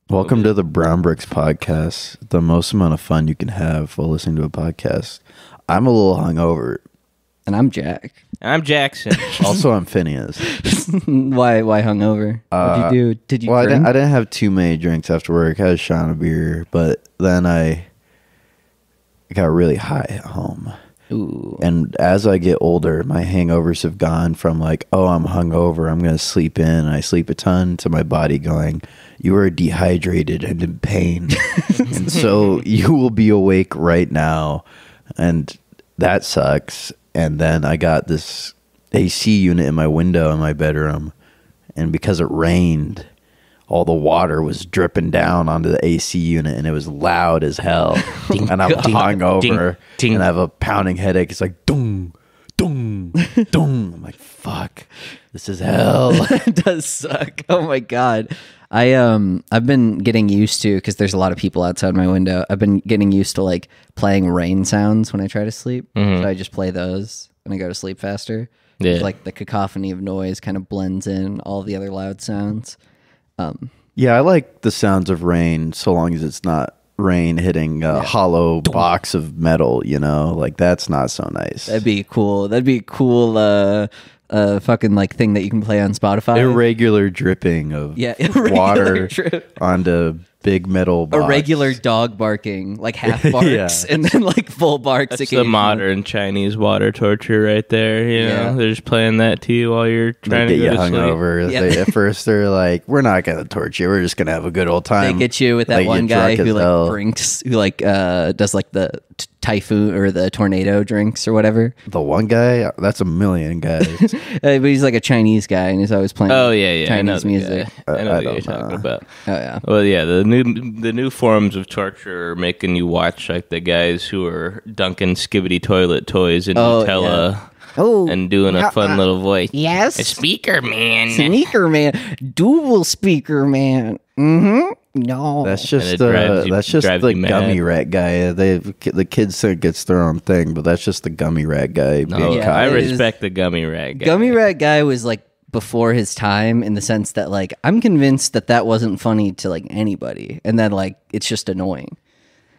Welcome to the Brown Bricks podcast, the most amount of fun you can have while listening to a podcast. I'm a little hungover. And I'm Jack. And I'm Jackson. Also, I'm Phineas. Why hungover? What'd you do? Did you drink? I didn't have too many drinks after work. I had a shot of beer, but then I got really high at home. Ooh. And as I get older, my hangovers have gone from like, oh, I'm hungover, I'm going to sleep in, I sleep a ton, to my body going, you are dehydrated and in pain. And so you will be awake right now. And that sucks. And then I got this AC unit in my window in my bedroom. And because it rained, all the water was dripping down onto the AC unit, and it was loud as hell. And I'm hungover, and I have a pounding headache. It's like, dong, dong, dong. I'm like, fuck, this is hell. It does suck. Oh my god. I've been getting used to, because there's a lot of people outside my window, I've been getting used to like playing rain sounds when I try to sleep. So I just play those and I go to sleep faster. Yeah. Like the cacophony of noise kind of blends in all the other loud sounds. Yeah, I like the sounds of rain so long as it's not rain hitting a hollow box of metal, you know? Like, that's not so nice. That'd be cool. That'd be a cool fucking like thing that you can play on Spotify. Irregular dripping of water onto big metal box. Irregular dog barking, like half barks, Yeah. and then like full barks. That's the modern Chinese water torture right there. You know, they're just playing that to you while you're trying to get go you to sleep. hungover. Yeah. At first, they're like, "We're not gonna torture you. We're just gonna have a good old time." They get you with that Like, one you're guy drunk who as like hell. drinks, who like does like the typhoon or the tornado drinks or whatever. The one guy, that's a million guys. But he's like a Chinese guy, and he's always playing. Oh yeah, I know Chinese the music. guy. I know I what you're don't talking know. about. Oh yeah. Well, yeah, the new forms of torture are making you watch like the guys who are dunking Skibidi toilet toys in Nutella. Yeah. Oh, And doing a fun little voice. yes, A speaker man. sneaker man, dual speaker man. No, That's just it drives the you mad. gummy rat guy. The kids think it's their own thing, but that's just the gummy rat guy. No, being Yeah, I it is- respect the gummy rat guy. Gummy rat guy was like before his time, in the sense that like I'm convinced that wasn't funny to like anybody, and then like it's just annoying.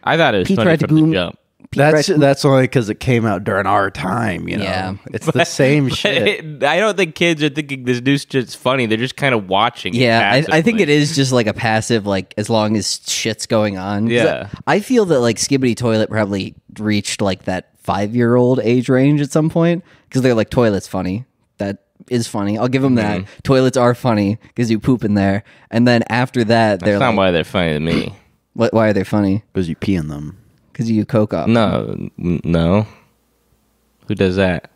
I thought it was Pete funny Rat from Goom- the jump. That's only because it came out during our time. You know, Yeah. it's the same shit. I don't think kids are thinking this new shit's funny. They're just kind of watching. it Yeah, I think passively. it is just like a passive, like as long as shit's going on. 'Cause Yeah. I feel that like Skibidi Toilet probably reached like that 5-year-old age range at some point, because they're like, toilet's funny. That is funny. I'll give them that. Toilets are funny because you poop in there. And then after that, they're That's not like, why they're funny to me. why are they funny? Because you pee in them. Because you coke up. No. Who does that?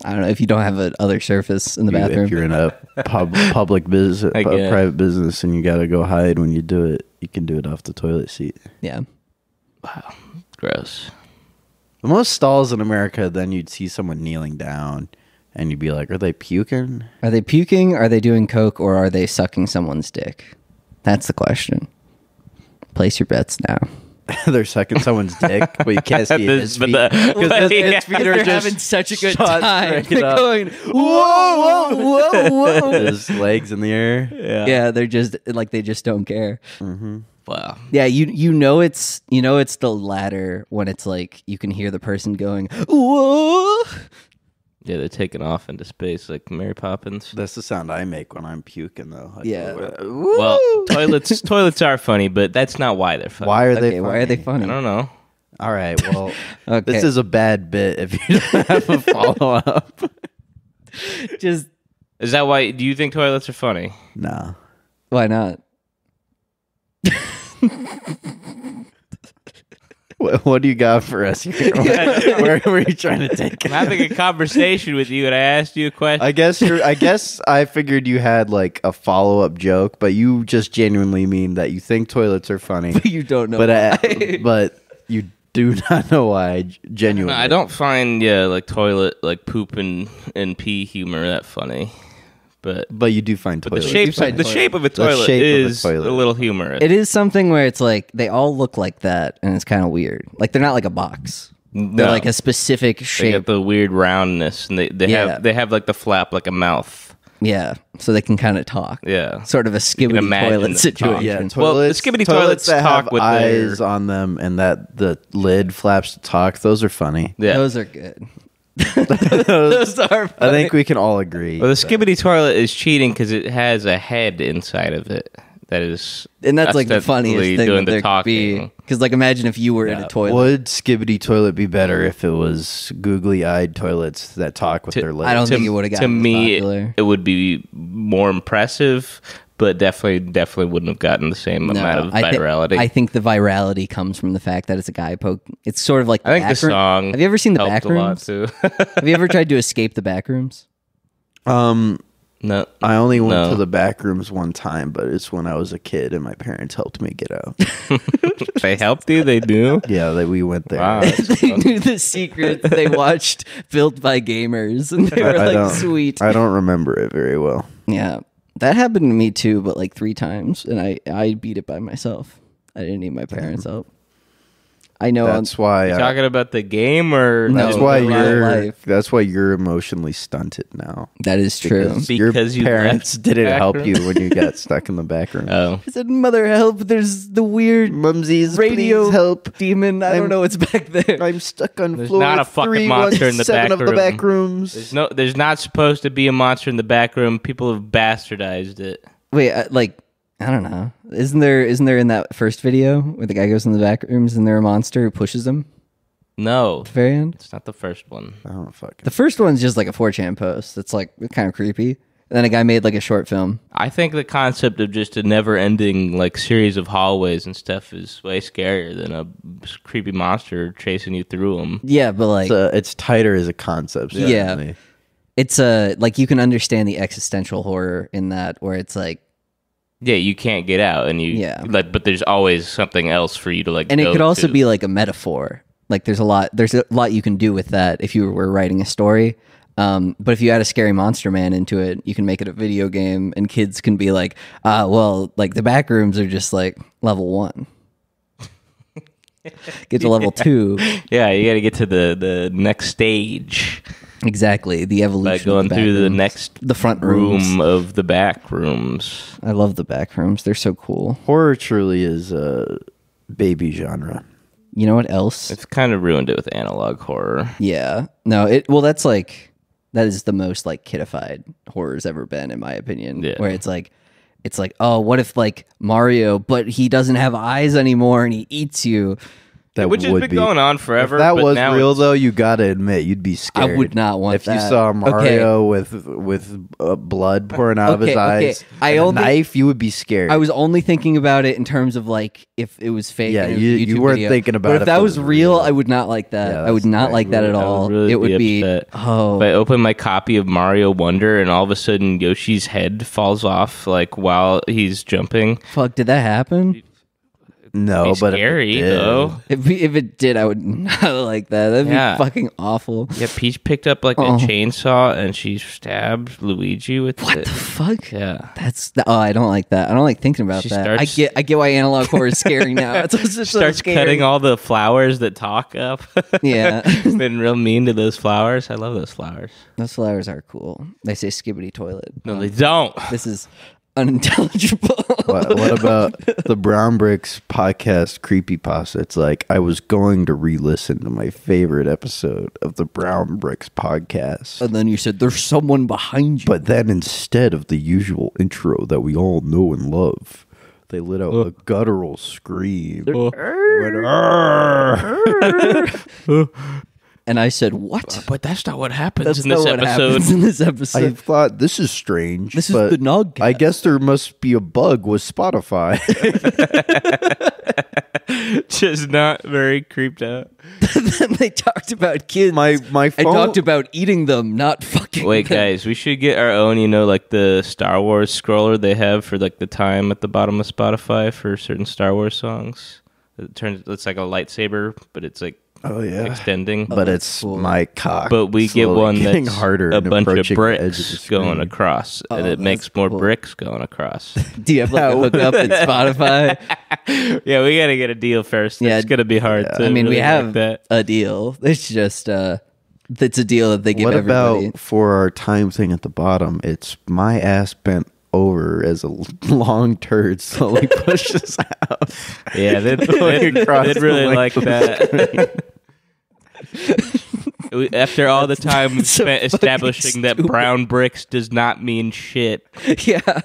I don't know, if you don't have other surface in the bathroom. If you're in a public business, I guess. private business, and you got to go hide when you do it, you can do it off the toilet seat. Yeah. Wow, gross. The most stalls in America, then you'd see someone kneeling down, and you'd be like, "Are they puking?" Are they puking? Are they doing coke? Or are they sucking someone's dick? That's the question. Place your bets now. They're sucking someone's dick, but you can't see his feet. Because his feet are They're just having such a good shot time. straight They're up. going, whoa, whoa, whoa, whoa. His legs in the air. Yeah, they're just like, they just don't care. Wow. Yeah, you know it's the latter when it's like you can hear the person going, whoa. Yeah, they're taking off into space like Mary Poppins. That's the sound I make when I'm puking, though. Like, Yeah. Well, toilets are funny, but that's not why they're funny. Why are they? Okay, why are they funny? I don't know. All right. Well, Okay. this is a bad bit if you don't have a follow up. Just Is that why? Do you think toilets are funny? No. why not? What do you got for us here? Where are you trying to take I'm it? having a conversation with you, and I asked you a question. I guess I figured you had like a follow up joke, but you just genuinely mean that you think toilets are funny, You don't know. but but you do not know why. Genuinely, I don't find like toilet like poop and pee humor that funny, but But you do find the toilets. shape find the toilet. shape of a The toilet shape of a is toilet. a little humorous. It is something where it's like they all look like that, and it's kind of weird. Like they're not like a box. They're No. like a specific They shape. get the weird roundness, and they Yeah. have like the flap like a mouth. Yeah, so they can kind of talk. Yeah. Sort of a Skibidi imagine toilet them situation. Yeah, Well, the toilets, Skibidi toilets toilets that talk have with eyes their- on them and that the lid flaps to talk. Those are funny. Yeah. Those are good. Those are funny. I think we can all agree. Well, the Skibidi toilet is cheating because it has a head inside of it. That is, And that's like the ostensibly funniest thing doing that the there could be. talking. Because like imagine if you were in a Yeah. toilet. Would Skibidi toilet be better if it was googly-eyed toilets that talk with their lips? I don't think it would have To gotten me, popular. it would be more impressive, but definitely wouldn't have gotten the same amount of virality. I think the virality comes from the fact that it's a guy poke. It's sort of like I think the backroom- song. Have you ever seen the helped a lot backrooms? too. Have you ever tried to escape the backrooms? No, I only went No. to the back rooms one time, but it's when I was a kid and my parents helped me get out. they helped you. They knew. Yeah, we went there. Wow. They knew the secrets. They watched Built by Gamers, and they were I like, don't- "Sweet." I don't remember it very well. Yeah, that happened to me too, but like 3 times, and I beat it by myself. I didn't need my parents' help. I know. That's why. Talking about the game or No, That's in why real you're. life. That's why you're emotionally stunted now. that is true. Your Because you parents left didn't the back help room? you when you got stuck in the back room. Oh, I said, "Mother, help! There's the weird Mumsies, radio please help! demon. I don't I'm- know what's back there." I'm stuck on There's floor not a fucking monster in the 317 back of the room. back rooms. there's not supposed to be a monster in the back room. People have bastardized it. Wait, I don't know. Isn't there in that first video where the guy goes in the back rooms and there a monster who pushes him No, at the very end? it's not the first one. I don't fucking. The first one's just like a 4chan post. It's like kind of creepy. And then a guy made like a short film. I think the concept of just a never-ending like series of hallways and stuff is way scarier than a creepy monster chasing you through them. Yeah, but like It's tighter as a concept. Yeah. certainly. it's like you can understand the existential horror in that where it's like, Yeah, you can't get out, and Yeah. but there's always something else for you to like. and it go could also to. be like a metaphor. Like there's a lot you can do with that if you were writing a story. But if you add a scary monster man into it, you can make it a video game, and kids can be like, well, like the back rooms are just like level 1. Get to level 2. Yeah, you got to get to the next stage Exactly. The evolution by of going the back through the rooms. next the front rooms. room of the back rooms. I love the back rooms. They're so cool. Horror truly is a baby genre. You know what else? It's kind of ruined it with analog horror. Yeah. No, that's like that is the most like kidified horror's ever been in my opinion. Yeah. Where it's like, oh, what if like Mario, but he doesn't have eyes anymore and he eats you? That Which has would been be. going on forever. If that but was now real, it's- though, you gotta admit you'd be scared. would not want if you that. saw Mario Okay. with blood pouring out of his Okay, okay. eyes. I and only- a knife. You would be scared. I was only thinking about it in terms of like if it was fake. Yeah, and it was a you YouTube weren't video. thinking about But if if that it was was real, real. I would not like that. Yeah, I would that's not right. like that at I would all. really It would be be upset. oh. If I open my copy of Mario Wonder and all of a sudden Yoshi's head falls off like while he's jumping. Fuck, did that happen? no, Be but if it scary did- though. If it did, I would not like that. That'd Yeah. be fucking awful. Yeah, Peach picked up like a Oh. chainsaw and she stabbed Luigi with What it. the fuck? Yeah. I don't like that. I don't like thinking about She that. starts- I get why analog horror is scary now. It's just so Starts scary. cutting all the flowers that talk up. Yeah. Been real mean to those flowers. I love those flowers. Those flowers are cool. They say Skibidi toilet. No, they don't. This is unintelligible. What about the Brown Bricks podcast creepypasta? It's like I was going to re-listen to my favorite episode of the Brown Bricks podcast. And then you said there's someone behind you. But then instead of the usual intro that we all know and love, they let out a guttural scream. They went, "Arr!" And I said, "What?" But that's not what happens That's in this not what episode. happens in this I episode. thought this is strange. This is but the Nog I cast. guess there must be a bug with Spotify. Just not very creeped out. Then they talked about kids. my I phone. talked about eating them, not fucking. Wait, them. guys, we should get our own, like the Star Wars scroller they have for like the time at the bottom of Spotify for certain Star Wars songs. It's like a lightsaber, but it's like Oh yeah, extending. but it's cool. my cock. But we get slowly one getting that's harder, a and bunch of approaching the edge of the bricks going screen. across, and Oh, it makes that's more cool. bricks going across. Do you have like a hookup in Spotify? Yeah, we got to get a deal first. Yeah. It's gonna be hard. To I mean, we really have work that. a deal. It's just That's a deal that they give What everybody. about for our time thing at the bottom? It's my ass bent over as a long turd slowly pushes out. Yeah, they'd across the really length like that. After all the time so spent establishing that brown bricks does not mean shit. Yeah.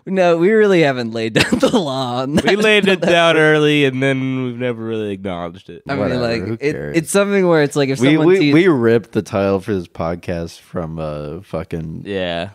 No, we really haven't laid down the law on that. We laid it down early, and then we've never really acknowledged it. I mean, Whatever, like, who cares? it's something where it's like if We someone sees... we ripped the title for this podcast from fucking Yeah.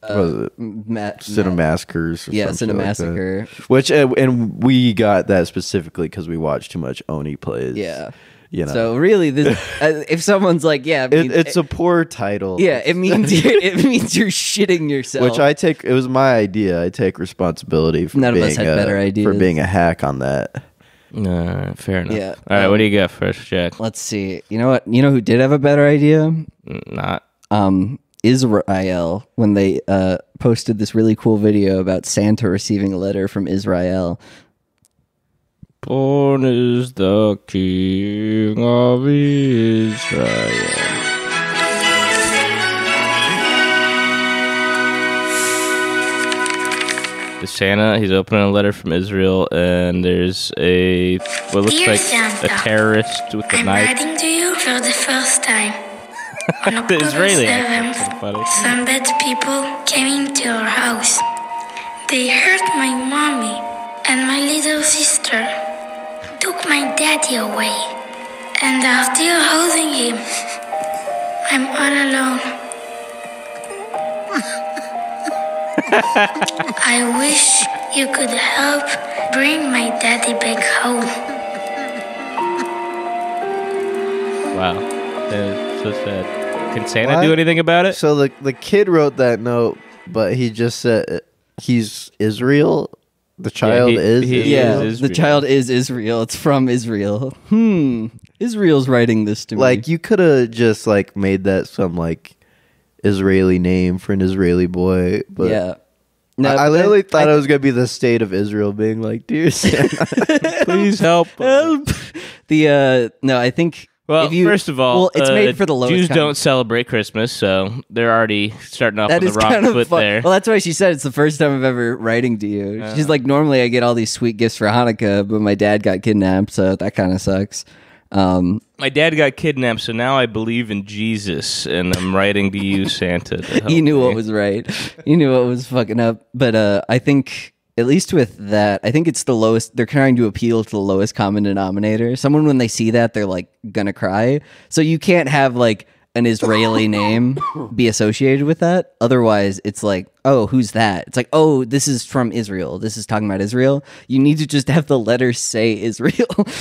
what was it? Cinemassacres. Yeah, some shit like that. Cinemassacre. Which and we got that specifically because we watched too much Oni plays. Yeah. You know. So really, this, if someone's like, yeah, I mean, It's a poor title. yeah, it means you're shitting yourself. Which I take. It was my idea. I take responsibility for None of being us had better ideas. for being a hack on that. No, fair enough. Yeah. All right, what do you got first, Jack? Let's see. You know what? You know who did have a better idea? Not. Israel, when they posted this really cool video about Santa receiving a letter from Israel. Born is the King of Israel. Santa, he's opening a letter from Israel, and there's what looks Dear like Santa, a terrorist with a I'm knife. writing to you for the first time. On The October Israeli 7th, accent's kinda funny. some bad people came into our house. They hurt my mommy and my little sister, took my daddy away, and are still holding him. I'm all alone. I wish you could help bring my daddy back home. Wow, that's so sad. Can Santa What? do anything about it? So the kid wrote that note, but he just said he's Israel. The child he- is he- Israel. Yeah, is the Israel. child is Israel. It's from Israel. Israel's writing this to me. Like you could have just like made that some like Israeli name for an Israeli boy, but yeah. No, I but literally then thought it was gonna be the state of Israel being like, "Dear Santa, Please help. help. No, I think. Well, if you, first of all, well, it's made for the lowest. Jews kind. don't celebrate Christmas, so they're already starting off That on is the wrong kind of foot fun. there. Well, that's why she said it's the first time I've ever writing to you. She's like, normally I get all these sweet gifts for Hanukkah, but my dad got kidnapped, so that kind of sucks. My dad got kidnapped, so now I believe in Jesus, and I'm writing to you, Santa. To help He knew me. what was right. He knew what was fucking up. But I think, at least with that, I think it's the lowest. They're trying to appeal to the lowest common denominator. Someone, when they see that, they're like gonna cry. So you can't have like an Israeli name be associated with that. Otherwise, it's like, oh, who's that? It's like, oh, this is from Israel. This is talking about Israel. You need to just have the letters say Israel.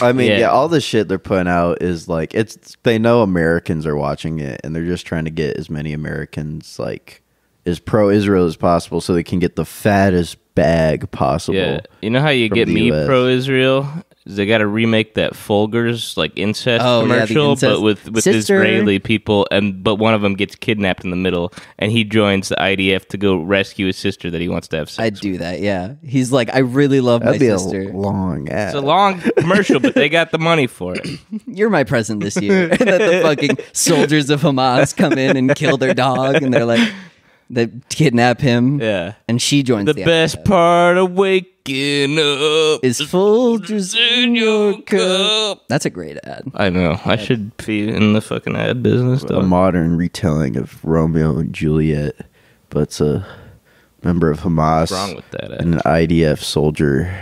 I mean, Yeah. yeah, all the shit they're putting out is like it's. They know Americans are watching it, and they're just trying to get as many Americans like as pro-Israel as possible, so they can get the fattest bag possible. Yeah, you know how you from get the me US. pro-Israel? Is they got to remake that Folgers like incest Oh, yeah, the commercial, incest. but with Sister. Israeli people, but one of them gets kidnapped in the middle, and he joins the IDF to go rescue his sister that he wants to have sex. I'd do that. Yeah, he's like, I really love That'd my be sister. a long ad. It's a long commercial, but they got the money for it. You're my present this year. And then the fucking soldiers of Hamas come in and kill their dog, and they're like, they kidnap him. Yeah. And she joins The the best IDF. part of waking up is Folgers in your cup. That's a great ad. I know. I should be in the fucking ad business, a though. modern retelling of Romeo and Juliet, but it's a member of Hamas What's wrong with that ad? and an IDF soldier.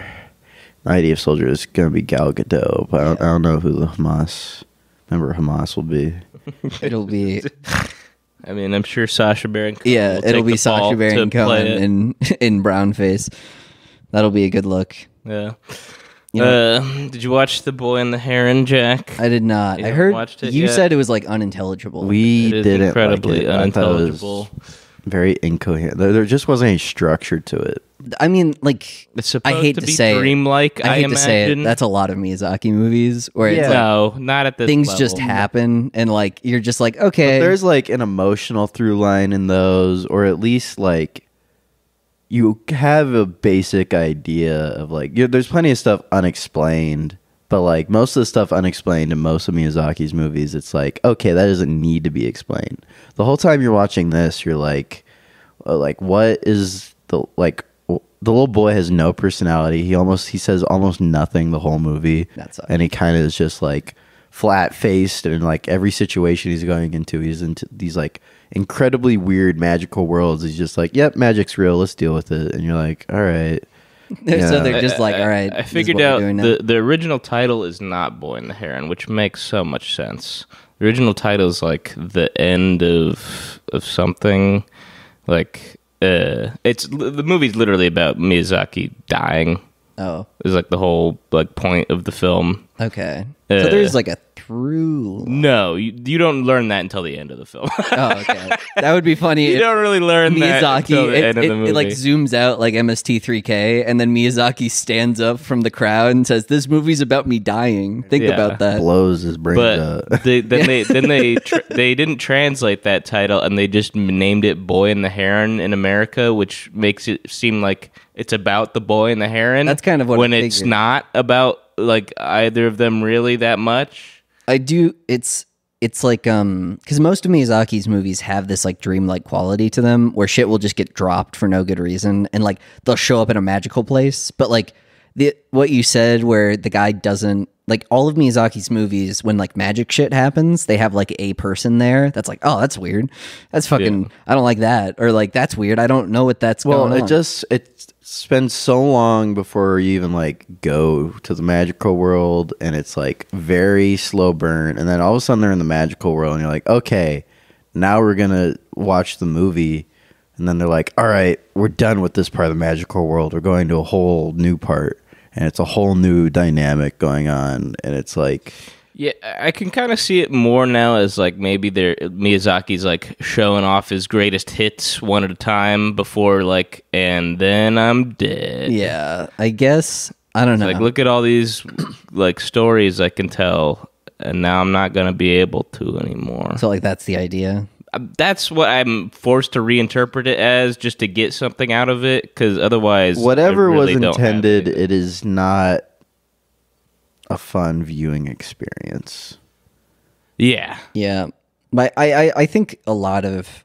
An IDF soldier is going to be Gal Gadot, but I don't know who the Hamas member of Hamas will be. It'll be I mean, I'm sure Sacha Baron Cohen yeah, will it'll take be the ball Sacha Baron to play Cohen it. in brown face. That'll be a good look. Yeah. You know- Did you watch The Boy and the Heron, Jack? I did not. You I haven't heard watched it you yet? said it was like unintelligible. We It is didn't incredibly like it. I thought it was unintelligible. very incoherent. There just wasn't any structure to it. I mean, like, It's supposed I hate to to be say dreamlike, it. I hate to say it. imagine. That's a lot of Miyazaki movies where it's Yeah. like No, not at this things level. just happen and like you're just like, okay. There's like an emotional through line in those, or at least like you have a basic idea of like there's plenty of stuff unexplained, But like most of the stuff unexplained in most of Miyazaki's movies, it's like, okay, that doesn't need to be explained. The whole time you're watching this, you're like what is the like? The little boy has no personality. He says almost nothing the whole movie. That sucks. And he kind of is just like flat faced, and like every situation he's going into, he's into these like incredibly weird magical worlds. He's just like, yep, magic's real, let's deal with it. And you're like, all right. So they're just like, all right. I figured out the original title is not Boy and the Heron, which makes so much sense. The original title is like the end of something. Like it's the movie's literally about Miyazaki dying. Oh, is like the whole like point of the film. Okay, so there's like a through. No, you don't learn that until the end of the film. Oh, okay, that would be funny. You don't really learn that until the end of the movie. It like zooms out like MST3K, and then Miyazaki stands up from the crowd and says, "This movie's about me dying." Think about that. Blows his brains up. They didn't translate that title, and they just named it Boy and the Heron in America, which makes it seem like it's about the boy and the heron. That's kind of what when I it's figured. not about like either of them really that much. I do. It's like because most of Miyazaki's movies have this like dreamlike quality to them, where shit will just get dropped for no good reason, and like they'll show up in a magical place. But like what you said, where the guy doesn't like all of Miyazaki's movies, when like magic shit happens, they have like a person there that's like, oh, that's weird, that's fucking, I don't like that, or like that's weird, I don't know what that's going on. It spends so long before you even like go to the magical world, and it's like very slow burn, and then all of a sudden they're in the magical world and you're like, okay, now we're gonna watch the movie, and then they're like, all right, we're done with this part of the magical world, we're going to a whole new part, and it's a whole new dynamic going on, and it's like, yeah, I can kind of see it more now as like maybe Miyazaki's like showing off his greatest hits one at a time before like, and then I'm dead. Yeah, I guess, I don't know. Like, look at all these like stories I can tell, and now I'm not gonna be able to anymore. So like that's the idea. That's what I'm forced to reinterpret it as, just to get something out of it, because otherwise, whatever I really was don't have intended, anything. it is not a fun viewing experience. Yeah. Yeah, but I think a lot of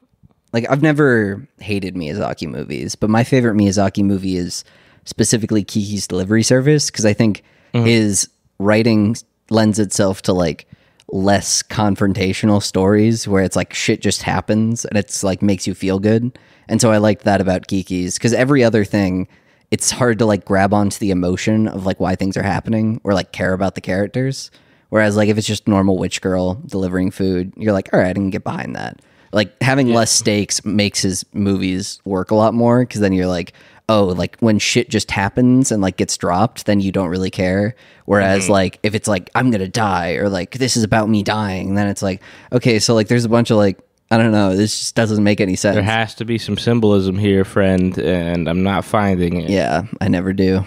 like I've never hated Miyazaki movies, but my favorite Miyazaki movie is specifically Kiki's Delivery Service, because I think his writing lends itself to like less confrontational stories where it's like shit just happens and it's like makes you feel good. And so I liked that about Kiki's, because every other thing, it's hard to like grab onto the emotion of like why things are happening or like care about the characters. Whereas like if it's just normal witch girl delivering food, you're like, all right, I can get behind that. Like having less stakes makes his movies work a lot more, because then you're like, oh, like when shit just happens and like gets dropped, then you don't really care. Whereas like if it's like I'm gonna die, or like this is about me dying, then it's like, okay, so like there's a bunch of like, I don't know, this just doesn't make any sense. There has to be some symbolism here, friend, and I'm not finding it. Yeah, I never do.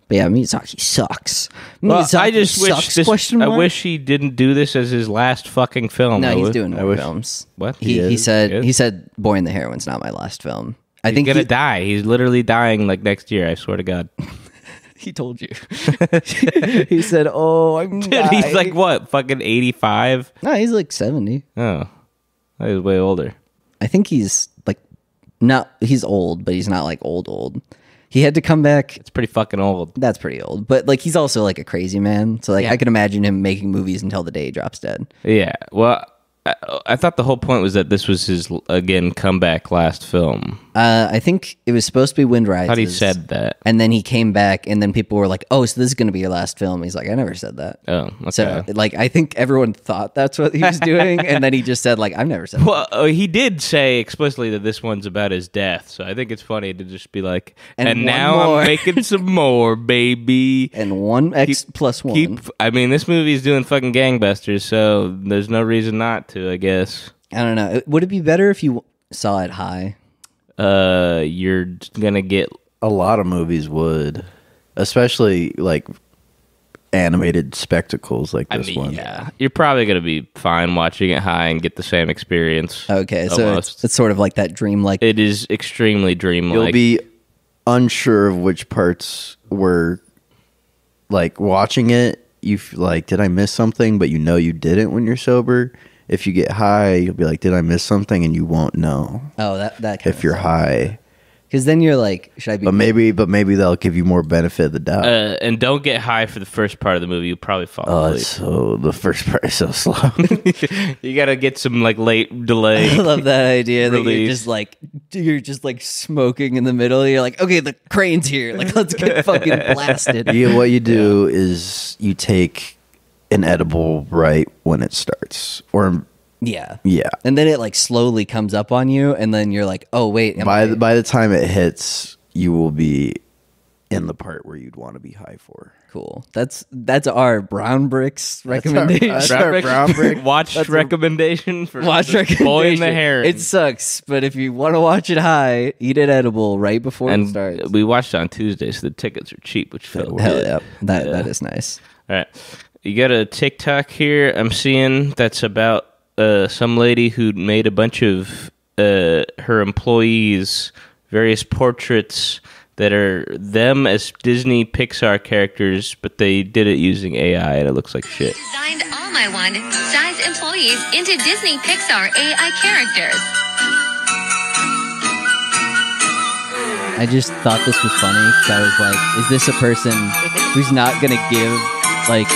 But yeah, Miyazaki sucks. Well, Miyazaki I just sucks, I wish he didn't do this as his last fucking film. No, he's doing more films. What? He said Boy and the Heroin's not my last film. I think he's gonna die. He's literally dying like next year, I swear to God. he told you. He said, "Oh, I'm Dude, he's like what? Fucking 85? No, he's like 70. Oh. He's way older. I think he's like he's old, but he's not like old. He had to come back. It's pretty fucking old. That's pretty old. But like he's also like a crazy man. So like I can imagine him making movies until the day he drops dead. Yeah. Well, I thought the whole point was that this was his, again, comeback last film. I think it was supposed to be Wind Rises. I thought he said that. And then he came back, and then people were like, oh, so this is going to be your last film. He's like, I never said that. Oh, okay. So, like, I think everyone thought that's what he was doing, and then he just said, like, I've never said that. Well, he did say explicitly that this one's about his death, so I think it's funny to just be like, and now more. I'm making some more, baby. And one X plus one. I mean, this movie's doing fucking gangbusters, so there's no reason not to, I guess. I don't know. Would it be better if you saw it high? You're gonna get A lot of movies would, especially like animated spectacles like this one. Yeah, you're probably gonna be fine watching it high and get the same experience. Okay, so almost. it's sort of like that dreamlike. It is extremely dreamlike. You'll be unsure of which parts were like watching it, you feel like, did I miss something? But you know you didn't when you're sober. If you get high, you'll be like, did I miss something? And you won't know. Oh, that kind if you're high. Because then you're like, should I be? But maybe they'll give you more benefit of the doubt. And don't get high for the first part of the movie. You'll probably fall asleep. So the first part is so slow. You gotta get some like late delay. I love that idea that Release. you're just like smoking in the middle. You're like, okay, the crane's here. Like, let's get fucking blasted. What you do is you take an edible right when it starts, or Yeah. yeah. And then it like slowly comes up on you, and then you're like, oh wait. By the time it hits, you will be in the part where you'd want to be high for. Cool. That's our brown bricks recommendation. That's our brown brick. Watch recommendation for Watch the recommendation. Boy in the Heron. It sucks, but if you want to watch it high, eat it edible right before it and starts. we watched it on Tuesday, so the tickets are cheap, which felt Hell good. yeah. That is nice. All right, you got a TikTok here I'm seeing that's about some lady who made a bunch of her employees various portraits that are them as Disney Pixar characters, but they did it using AI, and it looks like shit. Designed all my one-size employees into Disney Pixar AI characters. I just thought this was funny because I was like, is this a person who's not going to give like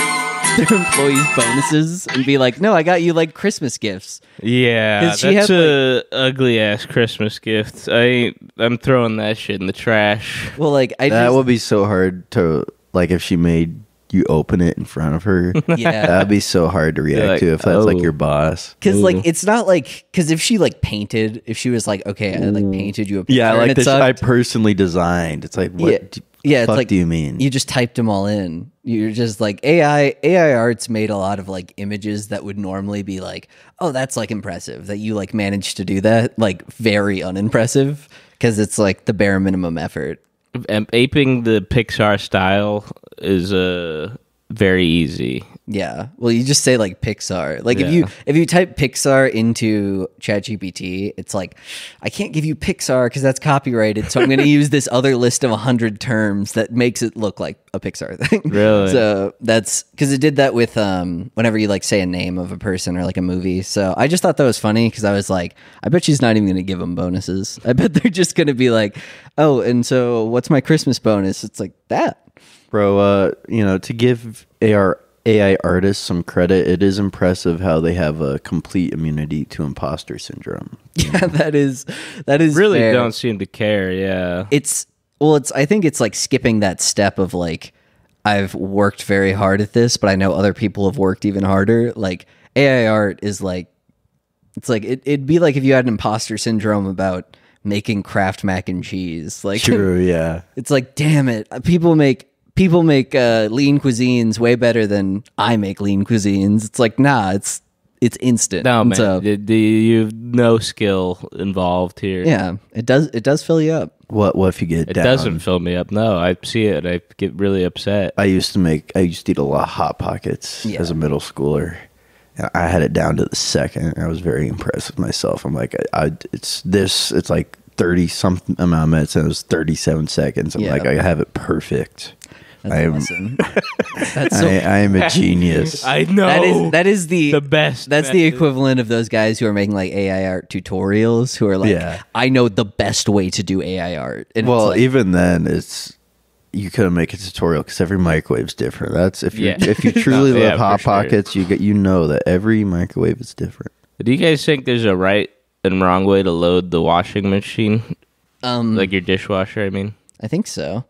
their employees bonuses and be like, no, I got you like Christmas gifts? Yeah, 'Cause she that's had, a ugly ass Christmas gift. I'm throwing that shit in the trash. Well, like That would be so hard to, like, if she made you open it in front of her. Yeah. That'd be so hard to react like, to if that's like oh. your boss. Because like Ooh. it's not like, because if she like painted, if she was like, okay, I like painted you a picture, Yeah, and like it this I sucked, personally designed. It's like, what Yeah. the Yeah, it's fuck like do you mean? you just typed them all in. You're just like AI arts made a lot of like images that would normally be like, oh, that's like impressive that you like managed to do that, like very unimpressive because it's like the bare minimum effort. Aping the Pixar style is very easy. Yeah. Well, you just say like Pixar. Like Yeah. if you type Pixar into ChatGPT, it's like, I can't give you Pixar because that's copyrighted. So I'm going to use this other list of 100 terms that makes it look like a Pixar thing. Really? So that's because it did that with whenever you like say a name of a person or like a movie. So I just thought that was funny because I was like, I bet she's not even going to give them bonuses. I bet they're just going to be like, oh, and so what's my Christmas bonus? It's like that. Bro, to give AI artists some credit, it is impressive how they have a complete immunity to imposter syndrome. Yeah, that is Really fair. don't seem to care. Yeah. I think it's like skipping that step of like, I've worked very hard at this, but I know other people have worked even harder. Like AI art is like, it's like it'd be like if you had an imposter syndrome about making Kraft mac and cheese. Like, True, yeah. it's like, damn it, people make lean cuisines way better than I make lean cuisines. It's like, nah, it's instant. No, man. So, You have no skill involved here. yeah, it does fill you up. What if you get It down? doesn't fill me up. No, I see it. I get really upset. I used to eat a lot of Hot Pockets Yeah. as a middle schooler. And I had it down to the second. I was very impressed with myself. I'm like, it's like 30 something amount of minutes, and it was 37 seconds. I'm Yeah. like, I have it perfect. That's awesome. That's so I am a genius. I know. that is the best. That's the method. equivalent of those guys who are making like AI art tutorials who are like, Yeah. I know the best way to do AI art. And Well, it's like, even then, you couldn't make a tutorial because every microwave's different. That's if you Yeah. if you truly Yeah, love Hot for sure. Pockets, you know that every microwave is different. Do you guys think there's a right and wrong way to load the washing machine? Like your dishwasher, I mean. I think so.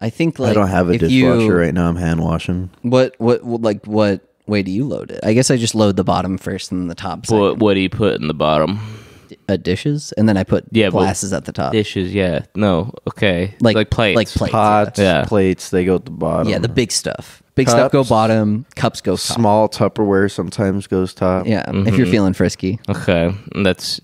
I think like I don't have a if dishwasher you, right now. I'm hand washing. What way do you load it? I guess I just load the bottom first and then the top second. What do you put in the bottom? Dishes, and then I put Yeah, but glasses at the top. Dishes, yeah. No, okay. Like plates. Like plates. Pots, Yeah. plates, they go at the bottom. Yeah, the big stuff. Big stuff go Cups. bottom. Cups go top. Small Tupperware sometimes goes top. Yeah, if you're feeling frisky. Okay.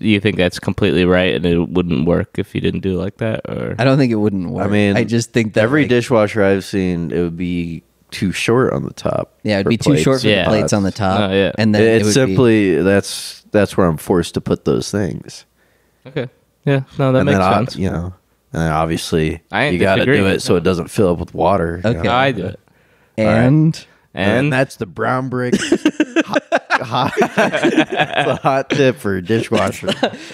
You think that's completely right and it wouldn't work if you didn't do it like that? Or I don't think it wouldn't work. I mean, I just think that every like, dishwasher I've seen, it would be too short on the top. yeah, it'd for be too plates. short for Yeah. the plates on the top. Oh, yeah. And then it It's would simply that's where I'm forced to put those things. Okay. Yeah. No, that and makes then sense. and then obviously I ain't you got to do disagreeing. it so it doesn't fill up with water. Okay. I do it. And And that's the brown brick the hot tip for dishwasher.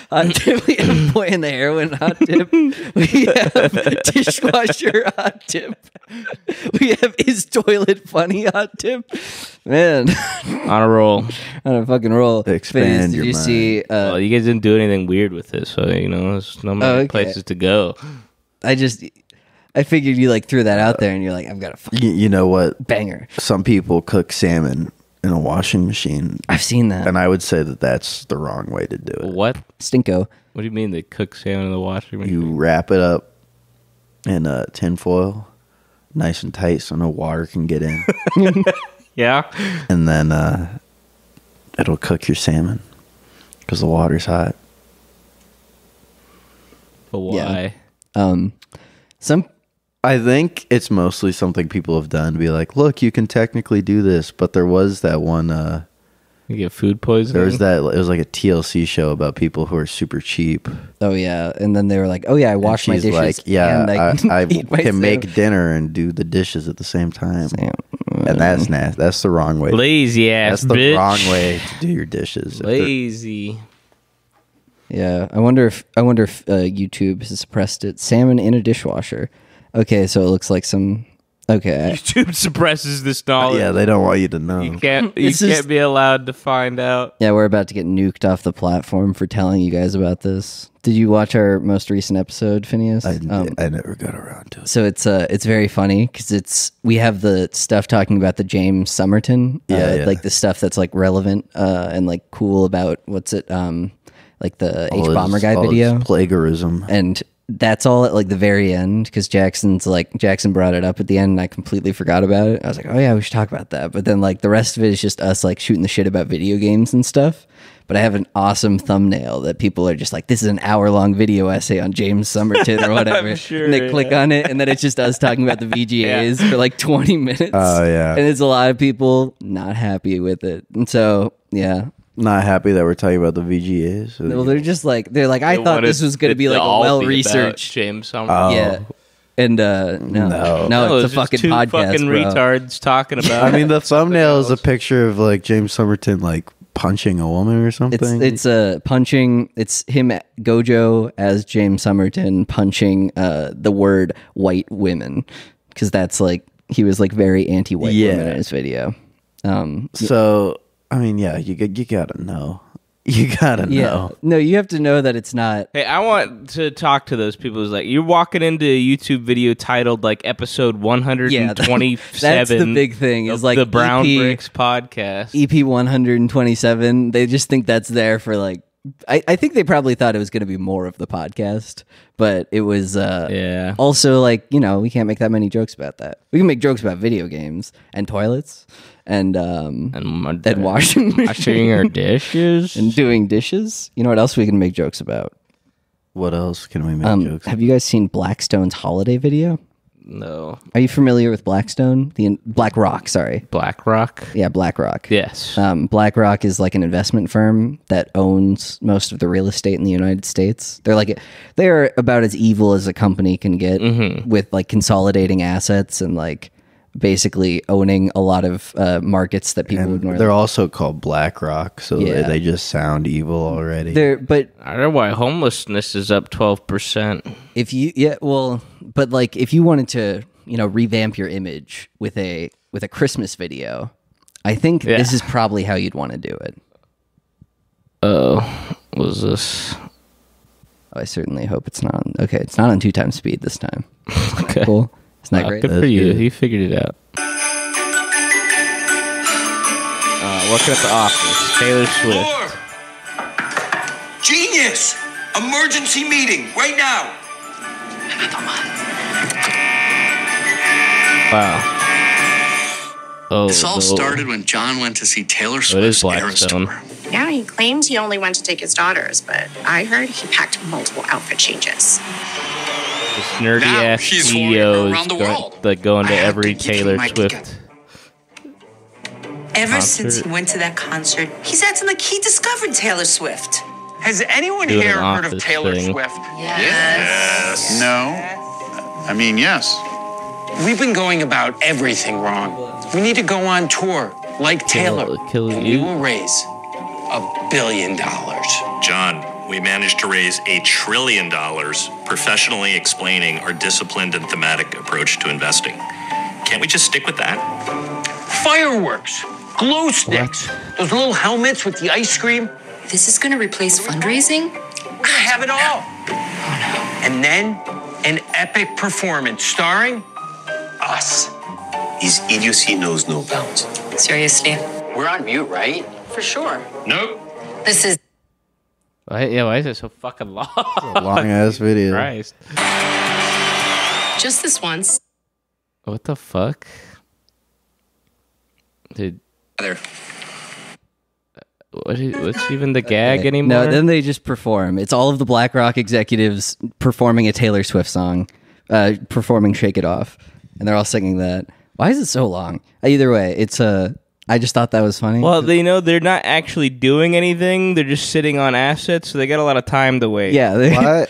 hot tip. We have boy in the heroin hot tip. We have dishwasher hot tip. We have is toilet funny hot tip. Man, On a roll. on a fucking roll. Expand Did your you mind. see? Well, you guys didn't do anything weird with this, so there's no many okay. places to go. I figured you like threw that out there, and you're like, I've got a fucking You know what? banger. Some people cook salmon in a washing machine, I've seen that. and I would say that that's the wrong way to do it. What? Stinko. What do you mean they cook salmon in the washing machine? You wrap it up in a tin foil, nice and tight, so no water can get in, Yeah. and then it'll cook your salmon because the water's hot. But why? Some I think it's mostly something people have done to be like, look, you can technically do this. But there was that one, You get food poisoning? it was like a TLC show about people who are super cheap. Oh yeah, and then they were like, "Oh yeah, I And wash my she's dishes." like, yeah, and I eat my can make salmon." dinner and do the dishes at the same time. And that's nasty. That's the wrong way. Lazy ass That's the bitch. wrong way to do your dishes. If they're- Lazy. Yeah, I wonder if YouTube has suppressed it. Salmon in a dishwasher. Okay, so it looks like some. Okay, YouTube suppresses this knowledge. Yeah, they don't want you to know. You can't This is- be allowed to find out. yeah, we're about to get nuked off the platform for telling you guys about this. Did you watch our most recent episode, Phineas? I never got around to it. So it's very funny because we have the stuff talking about the James Somerton, Yeah. like the stuff that's like relevant and like cool about like the H Bomber guy all video, his plagiarism. and that's all at like the very end because Jackson brought it up at the end and I completely forgot about it. I was like, oh yeah, we should talk about that. But then like the rest of it is just us like shooting the shit about video games and stuff. But I have an awesome thumbnail that people are just like, this is an hour-long video essay on James Somerton or whatever. sure, and they click on it, and then it's just us talking about the VGAs for like 20 minutes. Oh, yeah. And it's a lot of people not happy with it. And so, yeah. Not happy that we're talking about the VGAs. Well, they're like, I thought this was going to be like a well-researched. James Somerton. Oh. Yeah. And no, it's a just fucking two podcast, fucking bro. retards talking about. I mean, the thumbnail is a picture of like James Somerton like punching a woman or something. It's punching. It's him, Gojo as James Somerton punching the word white women because that's like he was like very anti-white women in his video. So I mean, yeah, you gotta know. You gotta know. No, you have to know that it's not. Hey, I want to talk to those people. Who's like, you're walking into a YouTube video titled like episode 127. That's the big thing. Is of like the Brown EP Bricks podcast. EP 127. They just think that's there for like. I think they probably thought it was going to be more of the podcast, but it was Yeah. also like, we can't make that many jokes about that. We can make jokes about video games and toilets and washing washing our dishes. and doing dishes. You know what else we can make jokes about? What else can we make jokes? Have you guys seen Blackstone's holiday video? No. Are you familiar with Blackstone? BlackRock, sorry. BlackRock? Yeah, BlackRock. Yes. BlackRock is like an investment firm that owns most of the real estate in the United States. They're about as evil as a company can get with like consolidating assets and like basically owning a lot of markets that people would And normally. they're also called BlackRock, so Yeah. they just sound evil already. But I don't know why homelessness is up 12%. but like if you wanted to, revamp your image with a Christmas video, I think this is probably how you'd want to do it. Oh, was this? Oh, I certainly hope it's not. Okay, it's not on 2 times speed this time. Okay. Cool. Isn't that Wow, great? good for That's you. good. You figured it out. Working at the office. Taylor Swift. Four. Genius! Emergency meeting right now. Wow. Oh, This all no. started when John went to see Taylor Oh, it is Swift's Eras Blackstone. tour. Yeah, he claimed he only went to take his daughters, but I heard he packed multiple outfit changes. This nerdy Now ass he's flying CEO around the world. going to I have every to give him Taylor my Swift. Ever concert. since he went to that concert, he's acting like he discovered Taylor Swift. Has anyone Doing here an heard of office Taylor thing. Swift? Yes. No. I mean, yes. We've been going about everything wrong. We need to go on tour, like Taylor. We will raise $1 billion. John, we managed to raise $1 trillion professionally explaining our disciplined and thematic approach to investing. Can't we just stick with that? Fireworks, glow sticks, those little helmets with the ice cream. This is going to replace fundraising? I have it all. And then an epic performance starring us. His idiocy knows no bounds. Seriously? We're on mute, right? For sure. Nope. This is... Why is it so fucking long? Long ass video. Christ. Just this once. What the fuck? Dude. What's even the gag anymore? No, then they just perform. It's all of the BlackRock executives performing a Taylor Swift song, performing "Shake It Off," and they're all singing that. Why is it so long? Either way, it's I just thought that was funny. Well, they're not actually doing anything. They're just sitting on assets, so they got a lot of time to wait. Yeah,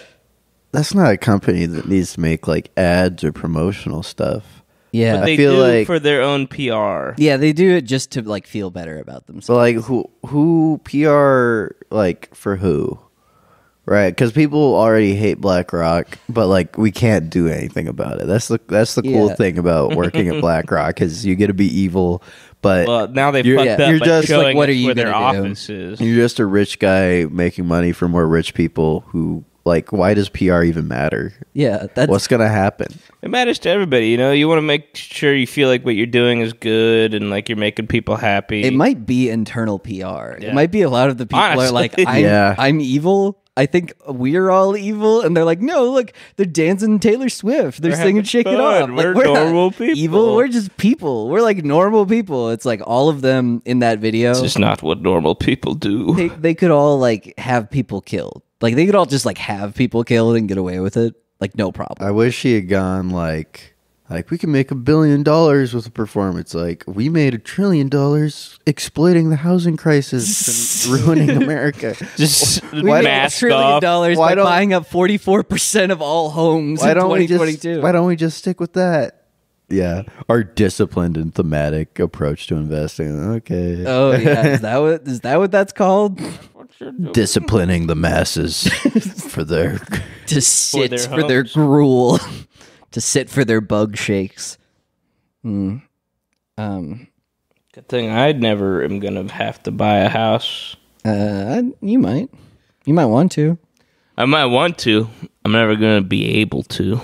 that's not a company that needs to make like ads or promotional stuff. Yeah, but they feel do like for their own PR. Yeah, they do it just to like feel better about themselves. So like who PR like for who? Right, because people already hate BlackRock, but like we can't do anything about it. That's the cool thing about working at BlackRock is you get to be evil, but now they fucked up. You're just like, what are you where their gonna do? office is? You're just a rich guy making money for more rich people who like. Why does PR even matter? Yeah, what's gonna happen? It matters to everybody. You want to make sure you feel like what you're doing is good and like you're making people happy. It might be internal PR. Yeah. It might be a lot of the people Honestly. are like, I'm evil. I think we're all evil, and they're like, no, look, they're dancing Taylor Swift. They're singing having "Shake It fun. Off." Like, We're normal not people. Evil. We're just people. We're like normal people. It's like all of them in that video. It's just not what normal people do. They could all like have people killed. Like they could all just like have people killed and get away with it. Like no problem. I wish he had gone like we can make $1 billion with a performance. Like we made $1 trillion exploiting the housing crisis and ruining America. Just we made $1 trillion by buying up 44% of all homes in 2022. Why don't we just stick with that? Yeah, our disciplined and thematic approach to investing. Okay. Oh yeah, is that what that's called? Disciplining the masses for their to sit for their gruel, to sit for their bug shakes. Good thing I never am gonna have to buy a house. You might want to. I might want to. I'm never gonna be able to.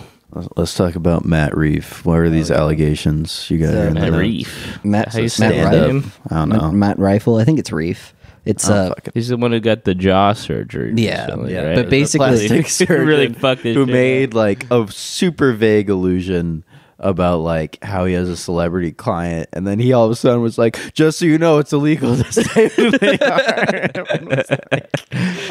Let's talk about Matt Rife. What are these allegations you got? Matt Rife. Matt Rife. I don't know. Matt Rifle. I think it's Rife. It's he's the one who got the jaw surgery. Yeah, right? But basically, plastic surgeon really fucked his who shit made like a super vague illusion about like how he has a celebrity client, and then he all of a sudden was like, "Just so you know, it's illegal to say who they are."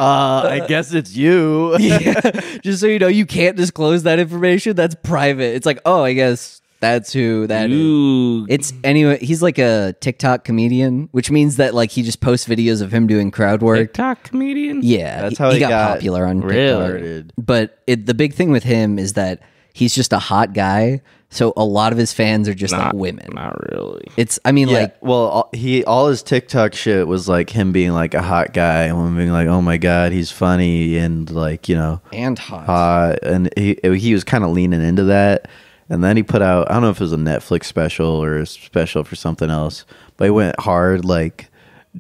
I guess it's you. Yeah. Just so you know, you can't disclose that information. That's private. It's like, oh, I guess that's who that is. It's anyway. He's like a TikTok comedian, which means that like he just posts videos of him doing crowd work. TikTok comedian. Yeah, that's how he got popular on really. TikTok. But the big thing with him is that he's just a hot guy. So a lot of his fans are just like women. Not really. It's, I mean, like, well, all his TikTok shit was like him being like a hot guy and women being like, oh my god, he's funny and like, you know, and hot, and he was kind of leaning into that. And then he put out, I don't know if it was a Netflix special or a special for something else, but he went hard like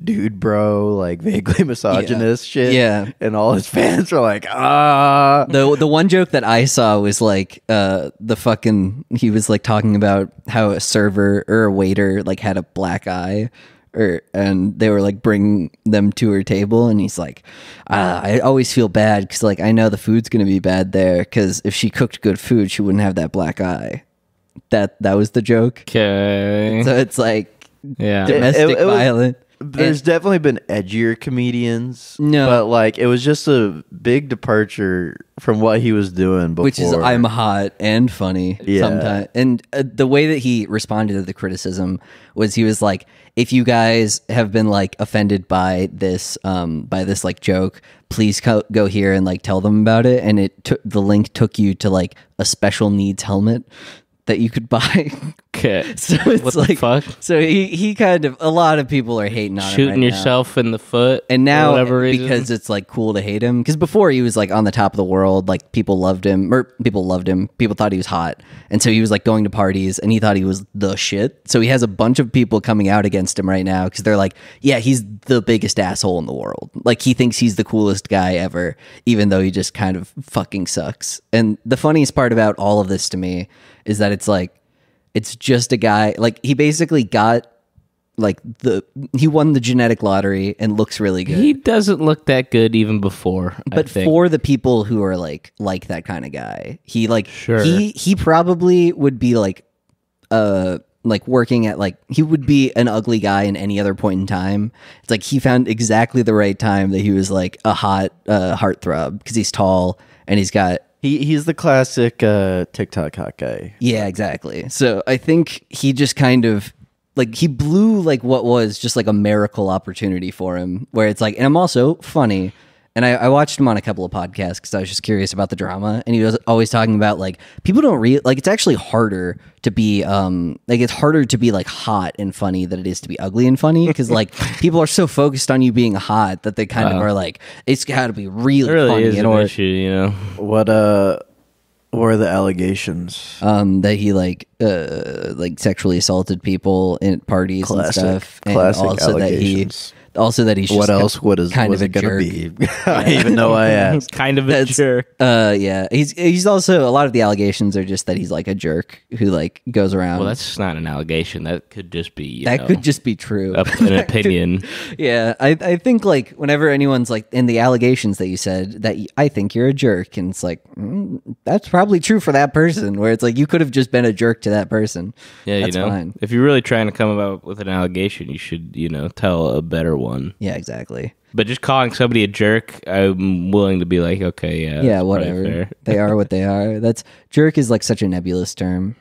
dude bro, like vaguely misogynist shit. Yeah. And all his fans were like, ah. The one joke that I saw was like he was like talking about how a server or a waiter like had a black eye, and they were like bring them to her table, and he's like, I always feel bad because like I know the food's gonna be bad there because if she cooked good food she wouldn't have that black eye. That was the joke. Okay. So it's like domestic it violence. There's definitely been edgier comedians. No. But like it was just a big departure from what he was doing before. Which is I'm hot and funny sometimes. And the way that he responded to the criticism was he was like, if you guys have been like offended by this like joke, please go here and like tell them about it. And the link took you to like a special needs helmet that you could buy. Okay. So it's what like, the fuck? so he kind of, a lot of people are hating on him Shooting right yourself in the foot. And now, for whatever reason. because it's like cool to hate him, because before he was like on the top of the world, like people loved him, people thought he was hot, and so he was like going to parties, and he thought he was the shit. So he has a bunch of people coming out against him right now because they're like, yeah, he's the biggest asshole in the world. Like he thinks he's the coolest guy ever, even though he just kind of fucking sucks. And the funniest part about all of this to me is that it's like, it's just a guy, like he basically got like he won the genetic lottery and looks really good. He doesn't look that good even before. But for the people who are like that kind of guy, he like Sure. he probably would be like working at like, he would be an ugly guy in any other point in time. It's like he found exactly the right time that he was like a hot heartthrob because he's tall and he's got. He's the classic TikTok hot guy. Yeah, exactly. So I think he just kind of like, he blew like what was just like a miracle opportunity for him, where it's like, and I'm also funny. And I watched him on a couple of podcasts because I was just curious about the drama. And he was always talking about like, people don't like, it's actually harder to be like, it's harder to be like hot and funny than it is to be ugly and funny, because like people are so focused on you being hot that they kind of are like, it's got to be really, funny is in an order. issue, you know. What were the allegations? That he like sexually assaulted people in parties and stuff, and also that he's just what else was it gonna be? I didn't even know I asked. Kind of a jerk. Yeah, he's also, a lot of the allegations are just that he's like a jerk who like goes around. Well, that's not an allegation. That could just be could just be true. An opinion. Yeah, I think like whenever anyone's like in the allegations that you said that I think you're a jerk, and it's like that's probably true for that person. Where it's like you could have just been a jerk to that person. Yeah, that's fine. If you're really trying to come about with an allegation, you should tell a better one. Yeah, exactly. But just calling somebody a jerk, I'm willing to be like, okay, yeah, whatever. They are what they are. Jerk is like such a nebulous term.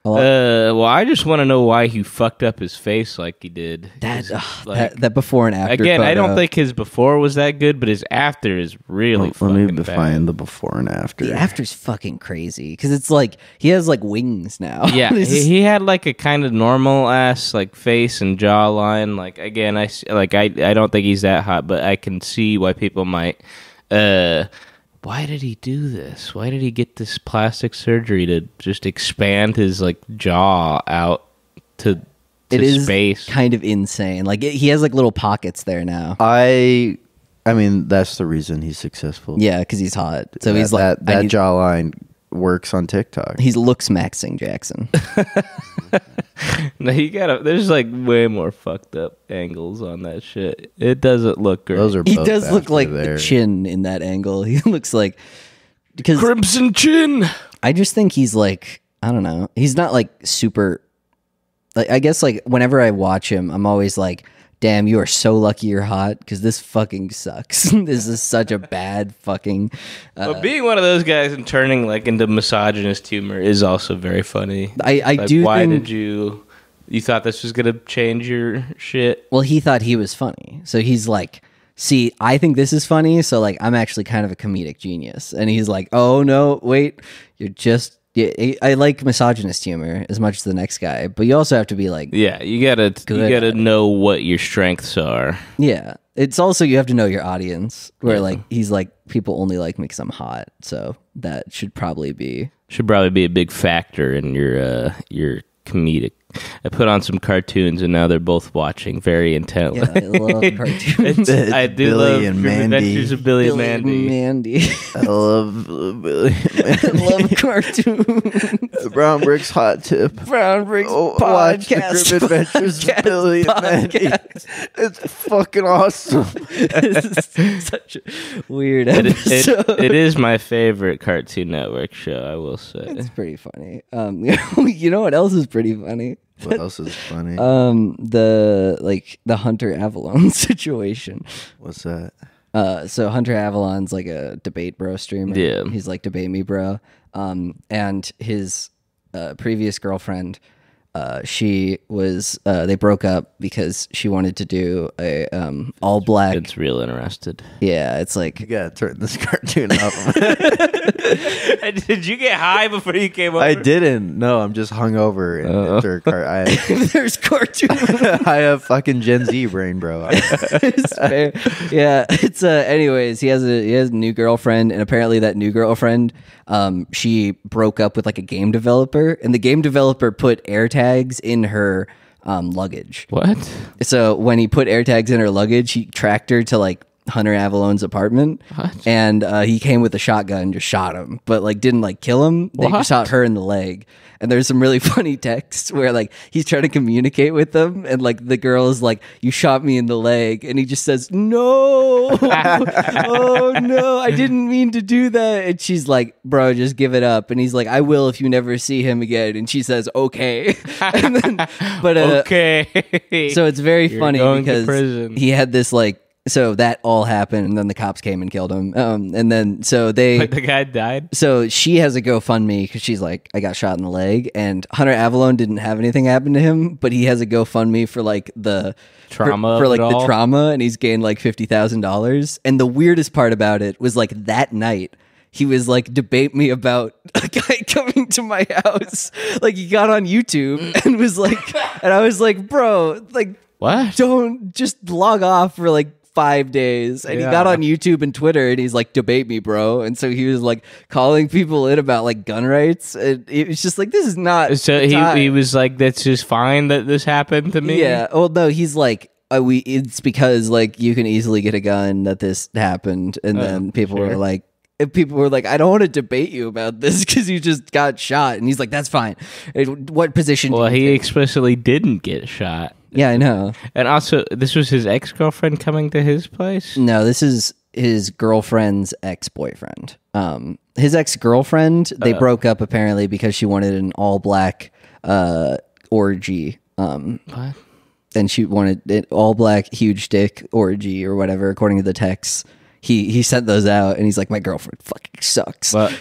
Well, I just want to know why he fucked up his face like he did. That before and after. Again, photo. I don't think his before was that good, but his after is really fucking Let me define bad. the before and after. The after's fucking crazy because it's like he has like wings now. Yeah, he had like a kind of normal ass like face and jawline. Like again, I don't think he's that hot, but I can see why people might. Why did he do this? Why did he get this plastic surgery to just expand his like jaw out to it is space? Kind of insane. Like he has like little pockets there now. I mean, that's the reason he's successful. Yeah, because he's hot. So he's like that jawline works on TikTok. He looks Maxing Jackson. No, there's like way more fucked up angles on that shit. It doesn't look great. Those are he both does look like there. the chin in that angle. He looks like because Crimson Chin. I just think he's like, I don't know. He's not like super. Like I guess like whenever I watch him, I'm always like, damn, you are so lucky you're hot because this fucking sucks. This is such a bad fucking. But being one of those guys and turning like into misogynist humor is also very funny. I like, do. Why think, did you thought this was gonna change your shit? Well, he thought he was funny, so he's like, "See, I think this is funny, so like I'm actually kind of a comedic genius." And he's like, "Oh no, wait, you're just." Yeah, I like misogynist humor as much as the next guy, but you also have to be like, yeah, you gotta know what your strengths are. Yeah, it's also you have to know your audience. Where like he's like, people only like me because I'm hot, so that should probably be a big factor in your comedic. I put on some cartoons and now they're both watching very intently. Yeah, I love cartoons. I do Billy love and Grim Mandy. Adventures of Billy and Mandy. I love Billy. I love cartoons. Brown Brick's hot tip. Brown Bricks Watch the podcast. Grim Adventures of Billy and Mandy. It's fucking awesome. This is such a weird episode. It is my favorite Cartoon Network show, I will say. It's pretty funny. You know what else is pretty funny? What else is funny? The Hunter Avallone situation. What's that? So Hunter Avallone's like a debate bro streamer. Yeah. He's like debate me bro. And his previous girlfriend she was they broke up because she wanted to do a all black. It's real interested. Yeah, it's like You gotta turn this cartoon off. Did you get high before you came over? I didn't. No, I'm just hungover. There's cartoon. I have fucking Gen Z brain, bro. It's fair. Yeah, it's anyways, he has a new girlfriend, and apparently that new girlfriend she broke up with like a game developer, and the game developer put AirTags in her luggage. What? So when he put AirTags in her luggage, he tracked her to like Hunter Avallone's apartment. What? And he came with a shotgun and just shot him, but like didn't like kill him. They just shot her in the leg. And there's some really funny texts where like he's trying to communicate with them, and like the girl is like, "You shot me in the leg," and he just says, "No, oh no, I didn't mean to do that." And she's like, "Bro, just give it up." And he's like, "I will if you never see him again." And she says, "Okay." And then, but okay. So it's very funny going to because prison. he had this like. So that all happened, and then the cops came and killed him. And then so they, But the guy died. so she has a GoFundMe because she's like, I got shot in the leg, and Hunter Avallone didn't have anything happen to him, but he has a GoFundMe for like the Trauma for like of it the all? trauma, and he's gained like $50,000. And the weirdest part about it was like that night. He was like, debate me about a guy coming to my house. Like he got on YouTube and was like, and I was like, bro, like, What? don't just log off for like 5 days. And he got on YouTube and Twitter, and he's like, debate me, bro. And so he was like calling people in about like gun rights. And it was just like, this is not. So the time. he was like, "That's just fine that this happened to me." Yeah. Well, no, he's like, it's because like you can easily get a gun that this happened. And then people were like, I don't want to debate you about this because you just got shot. And he's like, that's fine. What position? Well, do you he take? explicitly didn't get shot. Yeah, I know. And also, this was his ex-girlfriend coming to his place? No, this is his girlfriend's ex-boyfriend. His ex-girlfriend, they broke up apparently because she wanted an all-black orgy. What? And she wanted an all-black huge dick orgy or whatever, according to the texts. He sent those out, and he's like, my girlfriend fucking sucks. But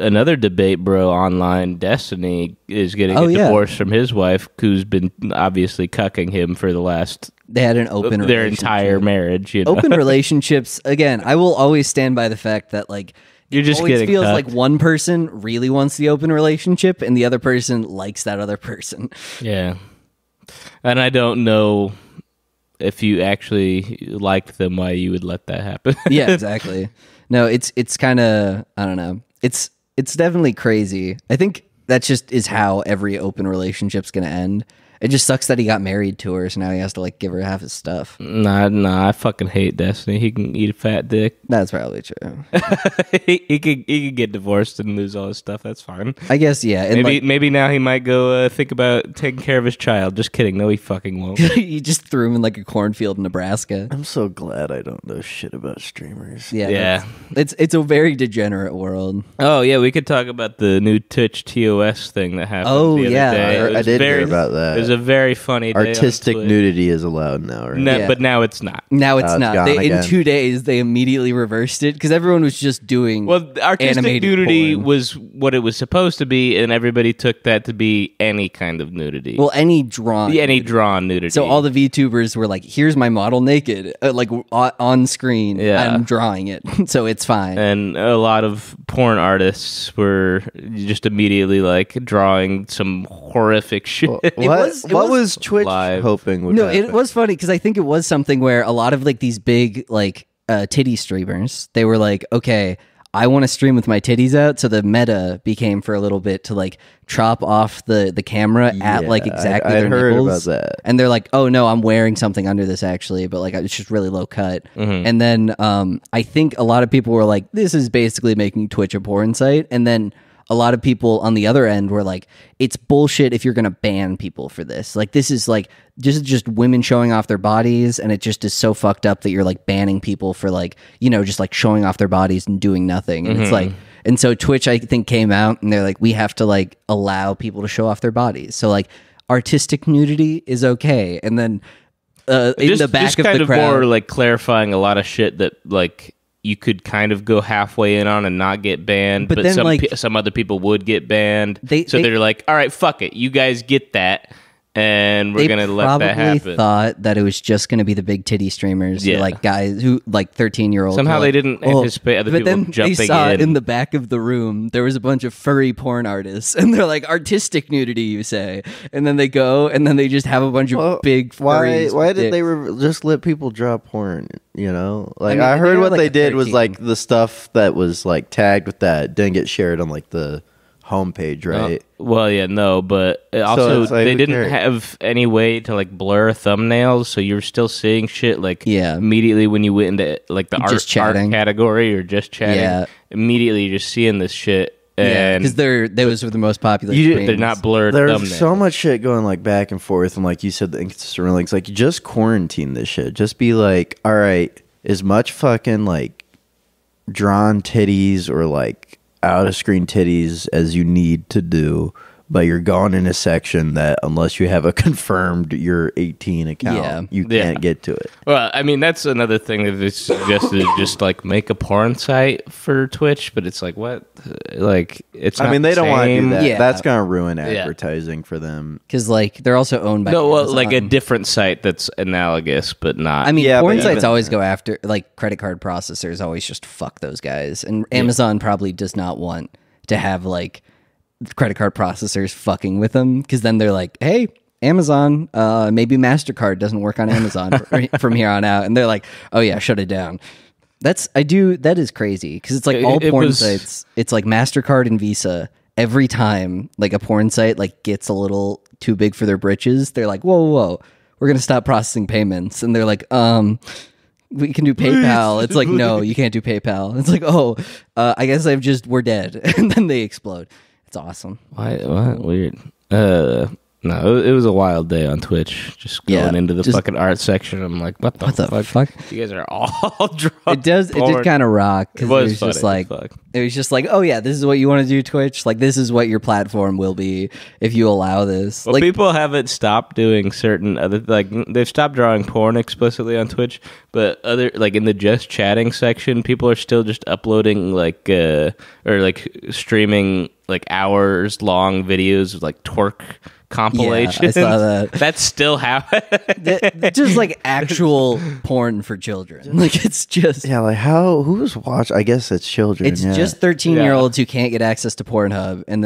another debate bro online, Destiny, is getting a divorce from his wife, who's been obviously cucking him for the last... They had an open their entire marriage. You know? Open relationships, again, I will always stand by the fact that, like, You're just it always getting feels cucked. like one person really wants the open relationship, and the other person likes that other person. Yeah. And I don't know if you actually liked them, why you would let that happen. Yeah, exactly. No, it's kind of, I don't know. It's definitely crazy. I think that just is how every open relationship's going to end. It just sucks that he got married to her, so now he has to like give her half his stuff. Nah, I fucking hate Destiny. He can eat a fat dick. That's probably true. he could get divorced and lose all his stuff. That's fine. I guess, yeah. And Maybe now he might go think about taking care of his child. Just kidding. No, he fucking won't. he just threw him in like a cornfield in Nebraska. I'm so glad I don't know shit about streamers. Yeah. It's a very degenerate world. Oh yeah, we could talk about the new Twitch TOS thing that happened. Oh, the other yeah. day. I did hear about that. It was a very funny day Artistic on Twitch. nudity is allowed now, right? Yeah. But now it's not. Now it's It's not. gone In again. 2 days, they immediately reversed it because everyone was just doing Artistic animated nudity porn. was what it was supposed to be, and everybody took that to be any kind of nudity. Well, any drawn. Any drawn nudity. So all the VTubers were like, here's my model naked, like on screen. Yeah. I'm drawing it. So it's fine. And a lot of porn artists were just immediately like drawing some horrific shit. What was Twitch live. hoping would No, happen? it was funny because I think it was something where a lot of like these big like titty streamers, they were like, okay, I want to stream with my titties out. So the meta became for a little bit to like chop off the camera at like exactly I'd their heard nipples. about that. And they're like, oh no, I'm wearing something under this actually, but like it's just really low cut. And then I think a lot of people were like, this is basically making Twitch a porn site. And then a lot of people on the other end were like, it's bullshit if you're going to ban people for this. Like, this is just women showing off their bodies, and it just is so fucked up that you're like banning people for like, you know, just like showing off their bodies and doing nothing. And it's like, and so Twitch, I think, came out and they're like, we have to like allow people to show off their bodies. So like artistic nudity is okay. And then in the back just of kind the of crowd, more like clarifying a lot of shit that like you could kind of go halfway in on and not get banned, but then, some other people would get banned. They're like, all right, fuck it, you guys get that. And we're going to let that happen. They thought that it was just going to be the big titty streamers, like guys who, like 13-year-olds. Somehow they didn't anticipate other people jumping in. But then they saw in the back of the room, there was a bunch of furry porn artists. And they're like, artistic nudity, you say. And then they go, and then they just have a bunch of big furries. Why did they just let people draw porn, you know? Like, I heard what they did was, like, the stuff that was, like, tagged with that didn't get shared on, like, the homepage, right? But also they didn't have any way to like blur thumbnails, so you're still seeing shit like immediately when you went into like the art category or just chatting. Immediately you're just seeing this shit. Because those were the most popular. They're not blurred. There's thumbnails. So much shit going like back and forth, and like you said, the inconsistent links. Like, just quarantine this shit. Just be like, all right, as much fucking like drawn titties or like out of screen titties as you need to do, but you're going in a section that unless you have a confirmed your 18 account, you can't get to it. Well, I mean, that's another thing that they suggested, just like make a porn site for Twitch, but it's like, what? Like, it's not they don't want to do that. Yeah. That's going to ruin advertising for them. Because, like, they're also owned by Amazon. Like a different site that's analogous, but not. I mean, porn sites always go after, like, credit card processors always just fuck those guys. And Amazon probably does not want to have, like, credit card processors fucking with them, because then they're like, hey, Amazon, maybe MasterCard doesn't work on Amazon from here on out. And they're like, oh yeah, shut it down. That is crazy, because it's like all porn sites, it's like MasterCard and Visa. Every time like a porn site like gets a little too big for their britches, they're like, whoa, we're going to stop processing payments. And they're like, we can do PayPal. It's like, no, you can't do PayPal. It's like, I guess we're dead. And then they explode. It's awesome. Why? What? Weird. No, it was a wild day on Twitch. Just going into the fucking art section. I'm like, what the fuck? You guys are all drunk. It did kind of rock. It was just like, oh yeah, this is what you want to do, Twitch. Like, this is what your platform will be if you allow this. Well, like, people haven't stopped doing certain other, like, they've stopped drawing porn explicitly on Twitch, but other, like, in the just chatting section, people are still just uploading like or like streaming like hours long videos of like twerk compilations. Yeah, I saw that. That's still happening. Just like actual porn for children. Like, it's just like who's watching? I guess it's children. It's just 13-year-olds who can't get access to Pornhub, and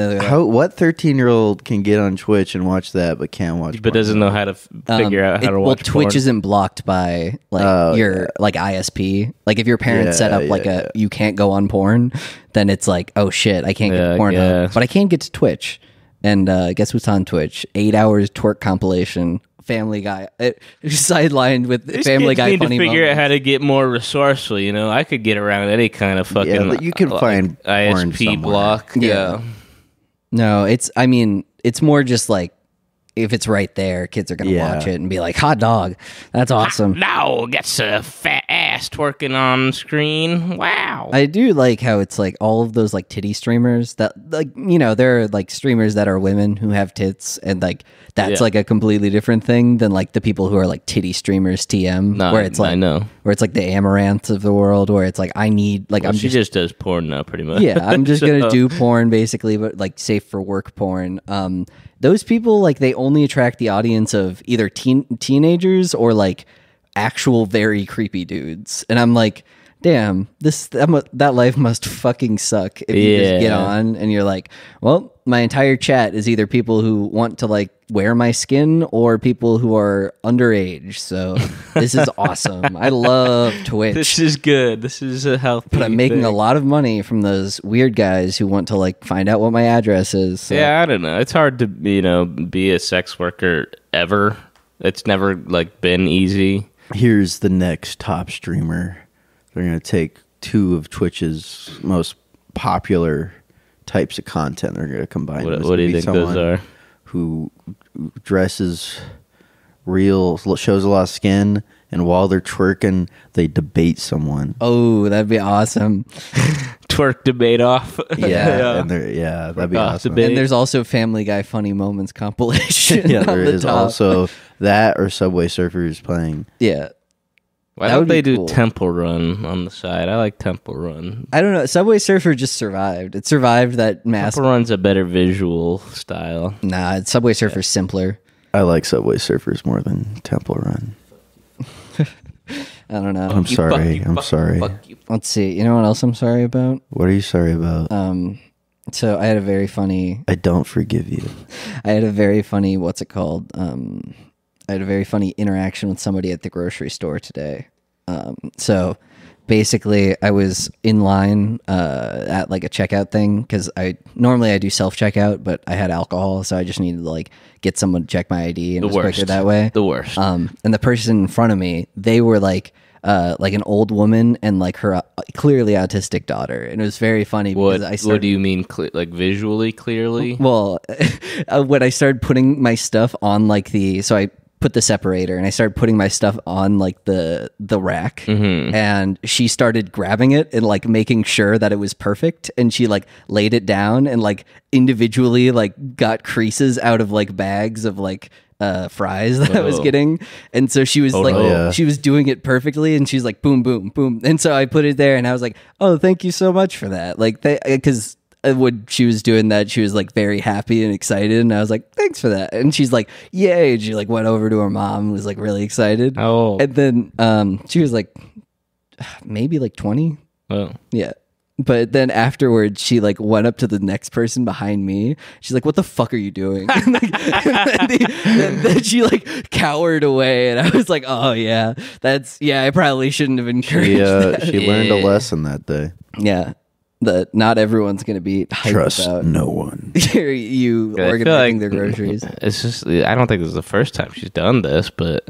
what 13-year-old can get on Twitch and watch that but can't watch? But doesn't know how to figure out how to watch. Well, Twitch isn't blocked by like your like ISP. Like, if your parents set up like you can't go on porn, then it's like, oh shit, I can't get to Pornhub, but I can get to Twitch. And guess what's on Twitch? 8 hours twerk compilation. Family Guy. Sidelined with These Family Guy need funny to figure moments. out how to get more resourceful. You know, I could get around any kind of fucking. You can find ISP block. Yeah. No, it's more just like, if it's right there, kids are gonna watch it and be like, hot dog, that's awesome. Now gets a fat ass twerking on screen. Wow. I do like how it's like all of those like titty streamers that, like, you know, there are like streamers that are women who have tits, and like that's like a completely different thing than like the people who are like titty streamers TM, where it's like, where it's like the Amaranths of the world, where it's like, I need like, she just does porn now pretty much. Yeah, I'm just gonna do porn basically, but like safe for work porn. Those people, like, they only attract the audience of either teenagers or like actual very creepy dudes, and I'm like, damn, that life must fucking suck if you just get on and you're like, well, my entire chat is either people who want to like wear my skin or people who are underage. So this is awesome. I love Twitch. This is good. This is a healthy But I'm making a lot of money from those weird guys who want to like find out what my address is. So. Yeah, I don't know. It's hard to, be a sex worker ever. It's never like been easy. Here's the next top streamer. They're going to take two of Twitch's most popular types of content. They're going to combine. What do you think those are? Who dresses real, shows a lot of skin, and while they're twerking, they debate someone. Oh, that'd be awesome. Twerk debate off. Yeah, that'd be awesome. And there's also Family Guy funny moments compilation. Yeah, there is also that, or Subway Surfers playing. Yeah. Why That don't would be they do cool. Temple Run on the side? I like Temple Run. I don't know. Subway Surfer just survived. It survived that mass. Temple Run's a better visual style. Nah, Subway Surfer's simpler. I like Subway Surfers more than Temple Run. I don't know. I'm sorry. I'm sorry. Let's see. You know what else I'm sorry about? What are you sorry about? So I had a very funny. I don't forgive you. I had a very funny. What's it called? I had a very funny interaction with somebody at the grocery store today. So basically, I was in line at like a checkout thing because I normally do self checkout, but I had alcohol, so I just needed to like get someone to check my ID, and it was quicker that way. The worst. And the person in front of me, they were like an old woman and like her clearly autistic daughter, and it was very funny. Because what do you mean, like visually clearly? Well, when I started putting my stuff on like so I put the separator and I started putting my stuff on like the rack, and she started grabbing it and like making sure that it was perfect, and she like laid it down and like individually like got creases out of like bags of like fries that I was getting, and so she was she was doing it perfectly, and she's like boom boom boom, and so I put it there and I was like, oh, thank you so much for that, like because when she was doing that, she was like very happy and excited, and I was like, thanks for that, and she's like, yay, and she like went over to her mom and was like really excited. And then she was like maybe like 20. Yeah. But then afterwards, she like went up to the next person behind me. She's like, "What the fuck are you doing?" and then she like cowered away, and I was like, "Oh yeah, I probably shouldn't have encouraged that." She learned a lesson that day. Yeah, that not everyone's gonna be hyped Trust about no one. you organizing their groceries. It's just, I don't think this is the first time she's done this, but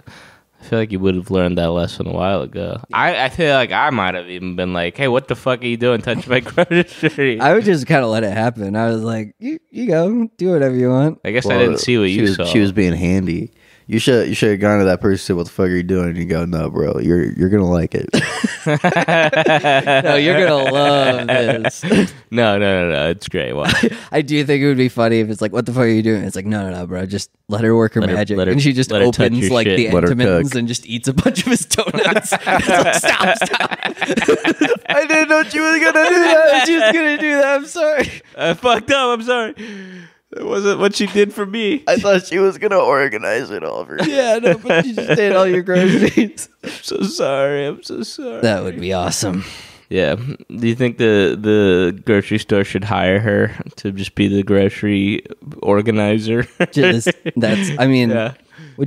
I feel like you would have learned that lesson a while ago. I feel like I might have even been like, hey, what the fuck are you doing touching my groceries? I would just kind of let it happen. I was like, you go, do whatever you want. I guess I didn't see what you saw. She was being handy. You should have gone to that person and said, what the fuck are you doing? And you go, no, bro, you're going to like it. No, you're going to love this. No. It's great. Why? I do think it would be funny if it's like, what the fuck are you doing? It's like, no, bro, just let her work her magic. And she just opens like the Entenmann's and just eats a bunch of his donuts. It's like, stop. I didn't know she was going to do that. She was going to do that. I'm sorry. I fucked up. I'm sorry. It wasn't what she did for me. I thought she was going to organize it all for you. Yeah, no, but she just ate all your groceries. I'm so sorry. That would be awesome. Yeah. Do you think the grocery store should hire her to just be the grocery organizer? Would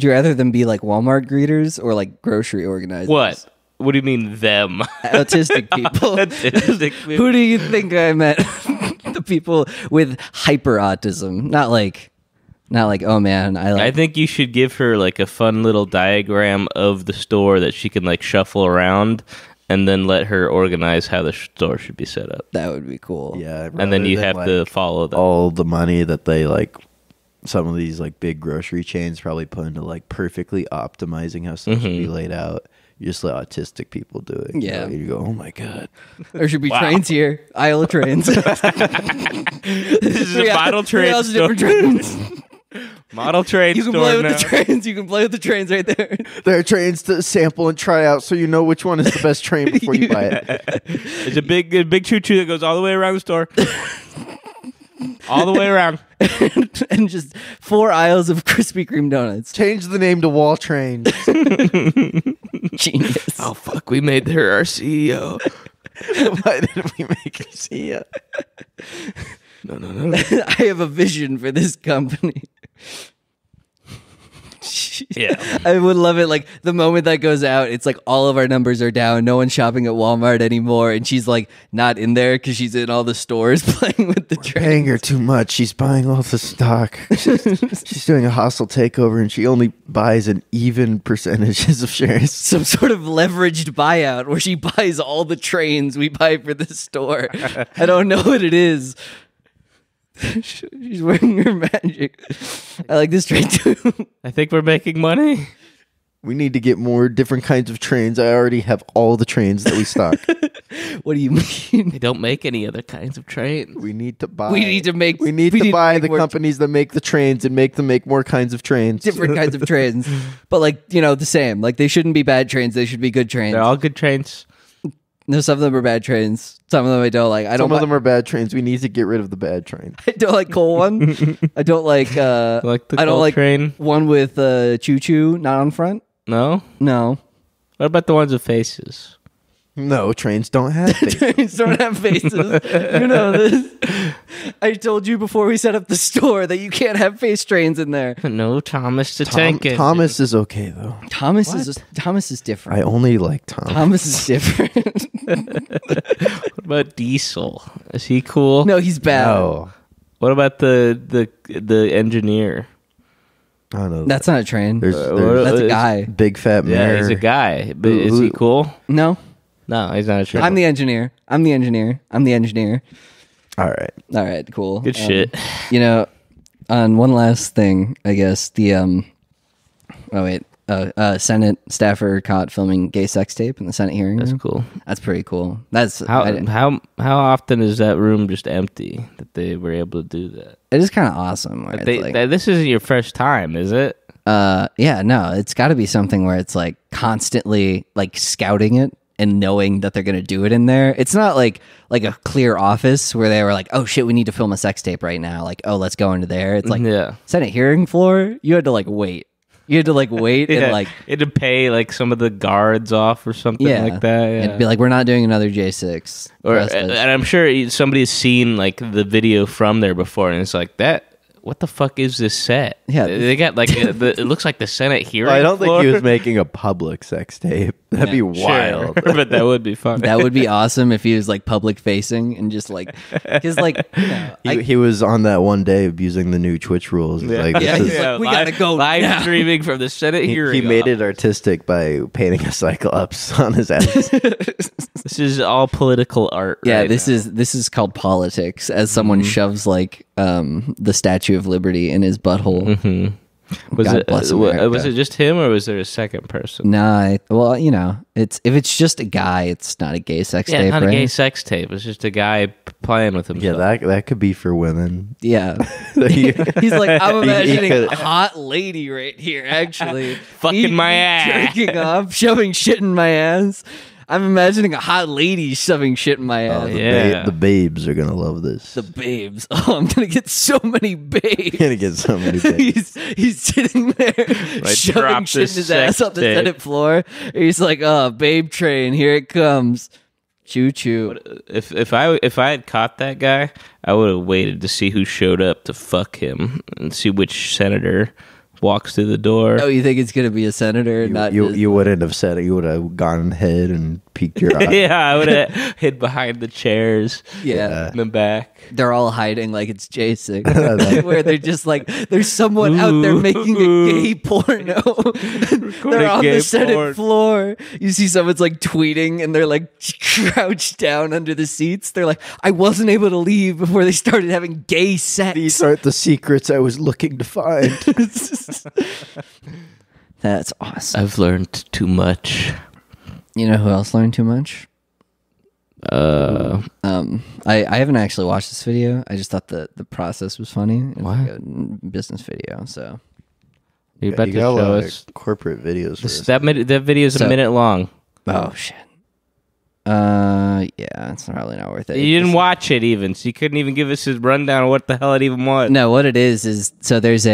you rather them be like Walmart greeters or like grocery organizers? What do you mean them? Autistic people. Who do you think I meant? The people with hyper autism, not like, oh man, I think you should give her like a fun little diagram of the store that she can like shuffle around, and then let her organize how the store should be set up. That would be cool. Yeah, and then you have to follow that. All the money that they like, some of these like big grocery chains probably put into like perfectly optimizing how stuff should be laid out. You just let autistic people do it. Yeah. You go, oh my God. There should be trains here. Aisle of trains. This is a model train store. Trains. Model train store. You can play with the trains. You can play with the trains right there. There are trains to sample and try out so you know which one is the best train before you buy it. There's a big choo-choo that goes all the way around the store. All the way around. And just 4 aisles of Krispy Kreme donuts. Change the name to Wall Train. Genius. Oh, fuck. We made her our CEO. Why did we make her CEO? No. I have a vision for this company. Yeah. I would love it. Like the moment that goes out, it's like all of our numbers are down. No one's shopping at Walmart anymore. And she's like not in there because she's in all the stores playing with the trains. Paying her too much. She's buying all the stock. She's doing a hostile takeover and she only buys an even percentages of shares. Some sort of leveraged buyout where she buys all the trains we buy for the store. I don't know what it is. She's wearing her magic. I like this train too. I think we're making money. We need to get more different kinds of trains. I already have all the trains that we stock. What do you mean? They don't make any other kinds of trains. We need to buy. We need to make. We need to buy the companies that make the trains and make them make more kinds of trains. Different kinds of trains, but like the same. Like they shouldn't be bad trains. They should be good trains. They're all good trains. No, some of them are bad trains. Some of them I don't like. Some of them are bad trains. We need to get rid of the bad train. I don't like coal one. I don't like. Like the I don't coal like train? one with choo choo not on front. No. No. What about the ones with faces? No, trains don't have faces. Trains don't have faces. You know this. I told you before we set up the store that you can't have face trains in there. No, Thomas the Tank Engine. Thomas is okay though. Thomas is different. I only like Thomas. Thomas is different. What about Diesel? Is he cool? No, he's bad. No. What about the engineer? I don't know. That's not a train. There's That's a guy. Big fat mirror. Yeah, he's a guy. But is he cool? No. No, he's not a train. I'm the engineer. I'm the engineer. All right. Cool. Good shit. On one last thing, I guess Senate staffer caught filming gay sex tape in the Senate hearing room. That's cool. That's pretty cool. That's how often is that room just empty that they were able to do that? It is kind of awesome. Where This isn't your first time, is it? Yeah, no, it's got to be something where it's like constantly like scouting it and knowing that they're gonna do it in there. It's not like a clear office where they were like, oh shit, we need to film a sex tape right now. Like, oh, let's go into there. It's like Senate hearing floor. You had to like wait. You had to like wait and like you had to pay like some of the guards off or something like that. Yeah. And be like, we're not doing another J6. And I'm sure somebody's seen like the video from there before, and it's like that. What the fuck is this set? Yeah, they got like it looks like the Senate hearing. I don't floor. think he was making a public sex tape. That'd be wild. Sure. But that would be fun. That would be awesome if he was like public facing and just like, because like he was on that one day abusing the new Twitch rules. Yeah. Like, He's like, we gotta go live now. streaming from the Senate hearing. He made it artistic by painting a cyclops on his ass. This is all political art. Yeah, right this now. is called politics. As someone shoves like the Statue of Liberty in his butthole. Mm-hmm. Was it just him, or was there a second person? Nah, it's if it's just a guy, it's not a gay sex tape. Not right? a gay sex tape. It's just a guy playing with himself. Yeah, that could be for women. Yeah, he's like, I'm imagining a hot lady right here, actually, fucking my ass, jerking off, shoving shit in my ass. I'm imagining a hot lady shoving shit in my ass. The babes are gonna love this. The babes. Oh, I'm gonna get so many babes. Gonna get so many babes. he's sitting there shoving shit in his ass on the Senate floor. He's like, "Oh, babe train, here it comes." Choo choo. If I had caught that guy, I would have waited to see who showed up to fuck him and see which senator walks through the door. Oh, you think it's gonna be a senator? You wouldn't have said it. You would have gone ahead and peeked your eye. Yeah, I would have hid behind the chairs. Yeah, in the back. They're all hiding like it's J6, where they're just like, there's someone out there making a gay porno. They're on the Senate floor. You see someone's like tweeting, and they're like crouched down under the seats. They're like, I wasn't able to leave before they started having gay sex. These aren't the secrets I was looking to find. That's awesome. I've learned too much. You know who else learned too much? I haven't actually watched this video. I just thought the process was funny. It's like a business video, so you're about to show us corporate videos. That video is a minute long. Oh shit. Yeah, it's probably not worth it. You didn't watch it even, so you couldn't even give us his rundown of what the hell it even was. No, what it is so there's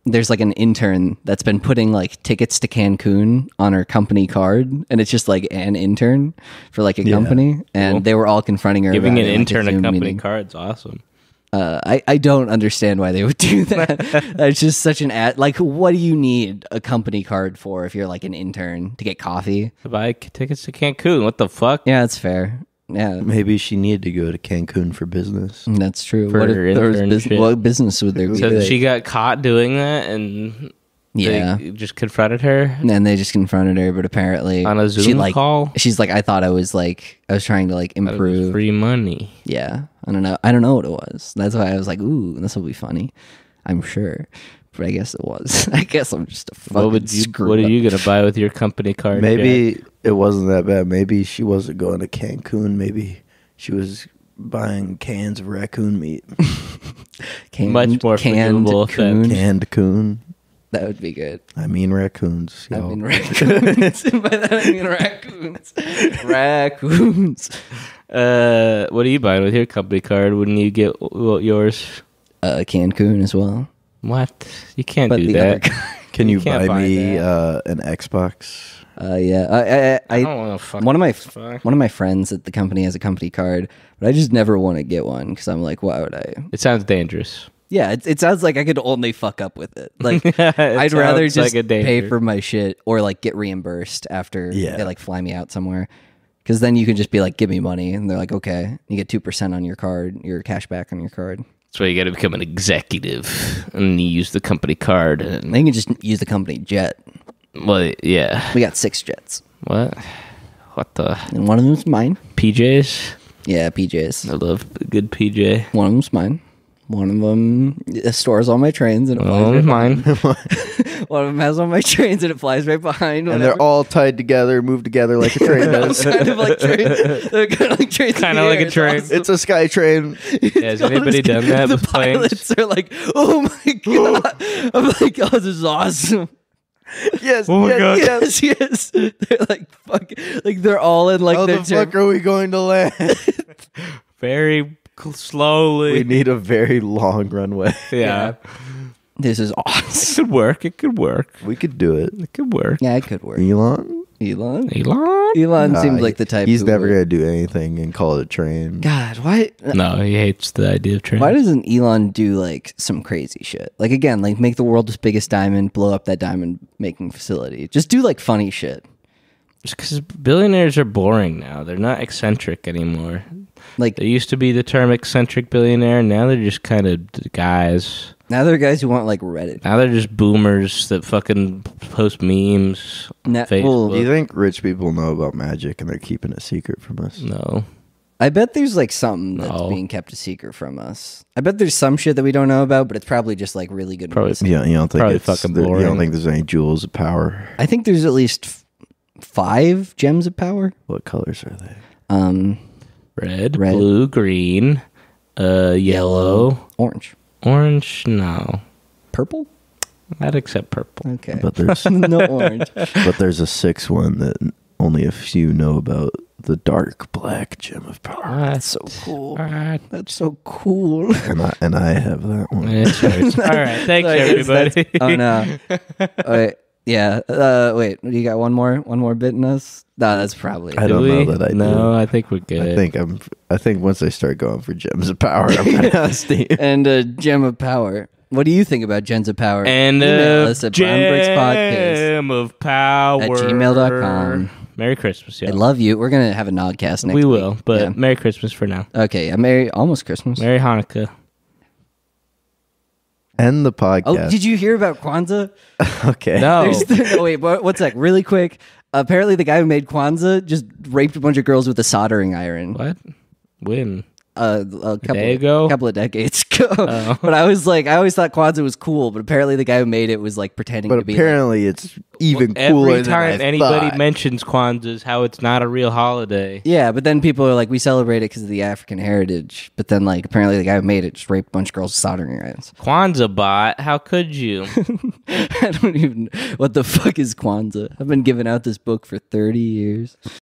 there's like an intern that's been putting like tickets to Cancun on her company card, and it's just like an intern for like a company, and they were all confronting her. Giving an about intern like, a company meeting. card's awesome. I don't understand why they would do that. It's just such an ad. Like, what do you need a company card for if you're like an intern to get coffee? To buy tickets to Cancun. What the fuck? Yeah, that's fair. Yeah, maybe she needed to go to Cancun for business. That's true. For her internship. What business would there be? So she got caught doing that, and they just confronted her. And they just confronted her, but apparently on a Zoom call, she's like, I thought I was trying to like improve free money. Yeah, I don't know what it was. That's why I was like, ooh, this will be funny. I'm sure. But I guess it was. I guess I'm just a fucking What are you gonna buy with your company card? Maybe Jack? it wasn't that bad. Maybe she wasn't going to Cancun. Maybe she was buying cans of raccoon meat. Much more forgivable than canned coon. That would be good. I mean raccoons. I mean raccoons. By that I mean raccoons. Raccoons. What are you buying with your company card? Wouldn't you get yours? Cancun as well. What? You can't do that. Can you buy me an Xbox? Yeah. I don't want to fuck one of my friends at the company has a company card, but I just never want to get one because I'm like, why would I? It sounds dangerous. Yeah, it sounds like I could only fuck up with it. Like I'd rather just like pay for my shit or like get reimbursed after they like fly me out somewhere. Because then you can just be like, give me money, and they're like, okay, you get 2% on your card, your cash back on your card. That's why you got to become an executive and you use the company card. And then you can just use the company jet. Well, yeah, we got 6 jets. What the? And one of them's mine. PJs. Yeah, PJs. I love a good PJ. One of them's mine. One of them stores all my trains and it flies right mine. One of them has all my trains and it flies right behind. And they're all tied together, mmoved together like a train does. Kind of like trains. They're kind of like trains. Kind of like a train. Awesome. It's a sky train. Yeah, has anybody done that the with planes? pilots are like, oh my god! I'm like, oh, this is awesome. Yes. Oh my god. Yes. They're like, fuck. Like they're all in like. How the fuck are we going to land? Very slowly. We need a very long runway. Yeah. This is awesome. It could work. It could work. We could do it. It could work. Yeah, it could work. Elon Seems like the type. He's never gonna do anything and call it a train. God, why? No, he hates the idea of trains. Why doesn't Elon do like some crazy shit? Like again, like make the world's biggest diamond, blow up that diamond making facility. Just do like funny shit. Just because billionaires are boring now. They're not eccentric anymore. Like they used to be the term eccentric billionaire. Now they're just kind of guys. Now they're guys who want like Reddit. Now they're just boomers that fucking post memes on Facebook. Well, do you think rich people know about magic and they're keeping it secret from us? No. I bet there's like something that's being kept a secret from us. I bet there's some shit that we don't know about, but it's probably just like really good. Yeah, you don't think probably it's fucking boring. You don't think there's any jewels of power? I think there's at least 5 gems of power. What colors are they? Red, blue, green, yellow, orange. Orange, no. Purple? I'd accept purple. Okay. But there's no orange. But there's a 6th one that only a few know about. The dark black gem of power. That's so cool. That's so cool. And I have that one. All right, thanks everybody. Oh no. Wait, yeah. Wait, you got one more bit in us? No, that's probably. I don't know that I do. No, I think we're good. I think once I start going for gems of power, I'm gonna have steam. And gem of power. What do you think about gems of power? And email us at gem of power at gmail.com. Merry Christmas, yeah. I love you. We're gonna have a nodcast next week. We will, but Merry Christmas for now. Okay, almost Christmas. Merry Hanukkah. End the podcast. Oh, did you hear about Kwanzaa? Okay. No. No, wait, one sec. Really quick. Apparently, the guy who made Kwanzaa just raped a bunch of girls with a soldering iron. What? When? A couple of decades ago. Oh. But I was like, I always thought Kwanzaa was cool, but apparently the guy who made it was like pretending to be. But apparently, it's even cooler. Every time than I anybody thought. mentions Kwanzaa is how it's not a real holiday. Yeah, but then people are like, we celebrate it because of the African heritage. But then, like, apparently the guy who made it just raped a bunch of girls with soldering irons. Kwanzaa bot, how could you? I don't even. What the fuck is Kwanzaa? I've been giving out this book for 30 years.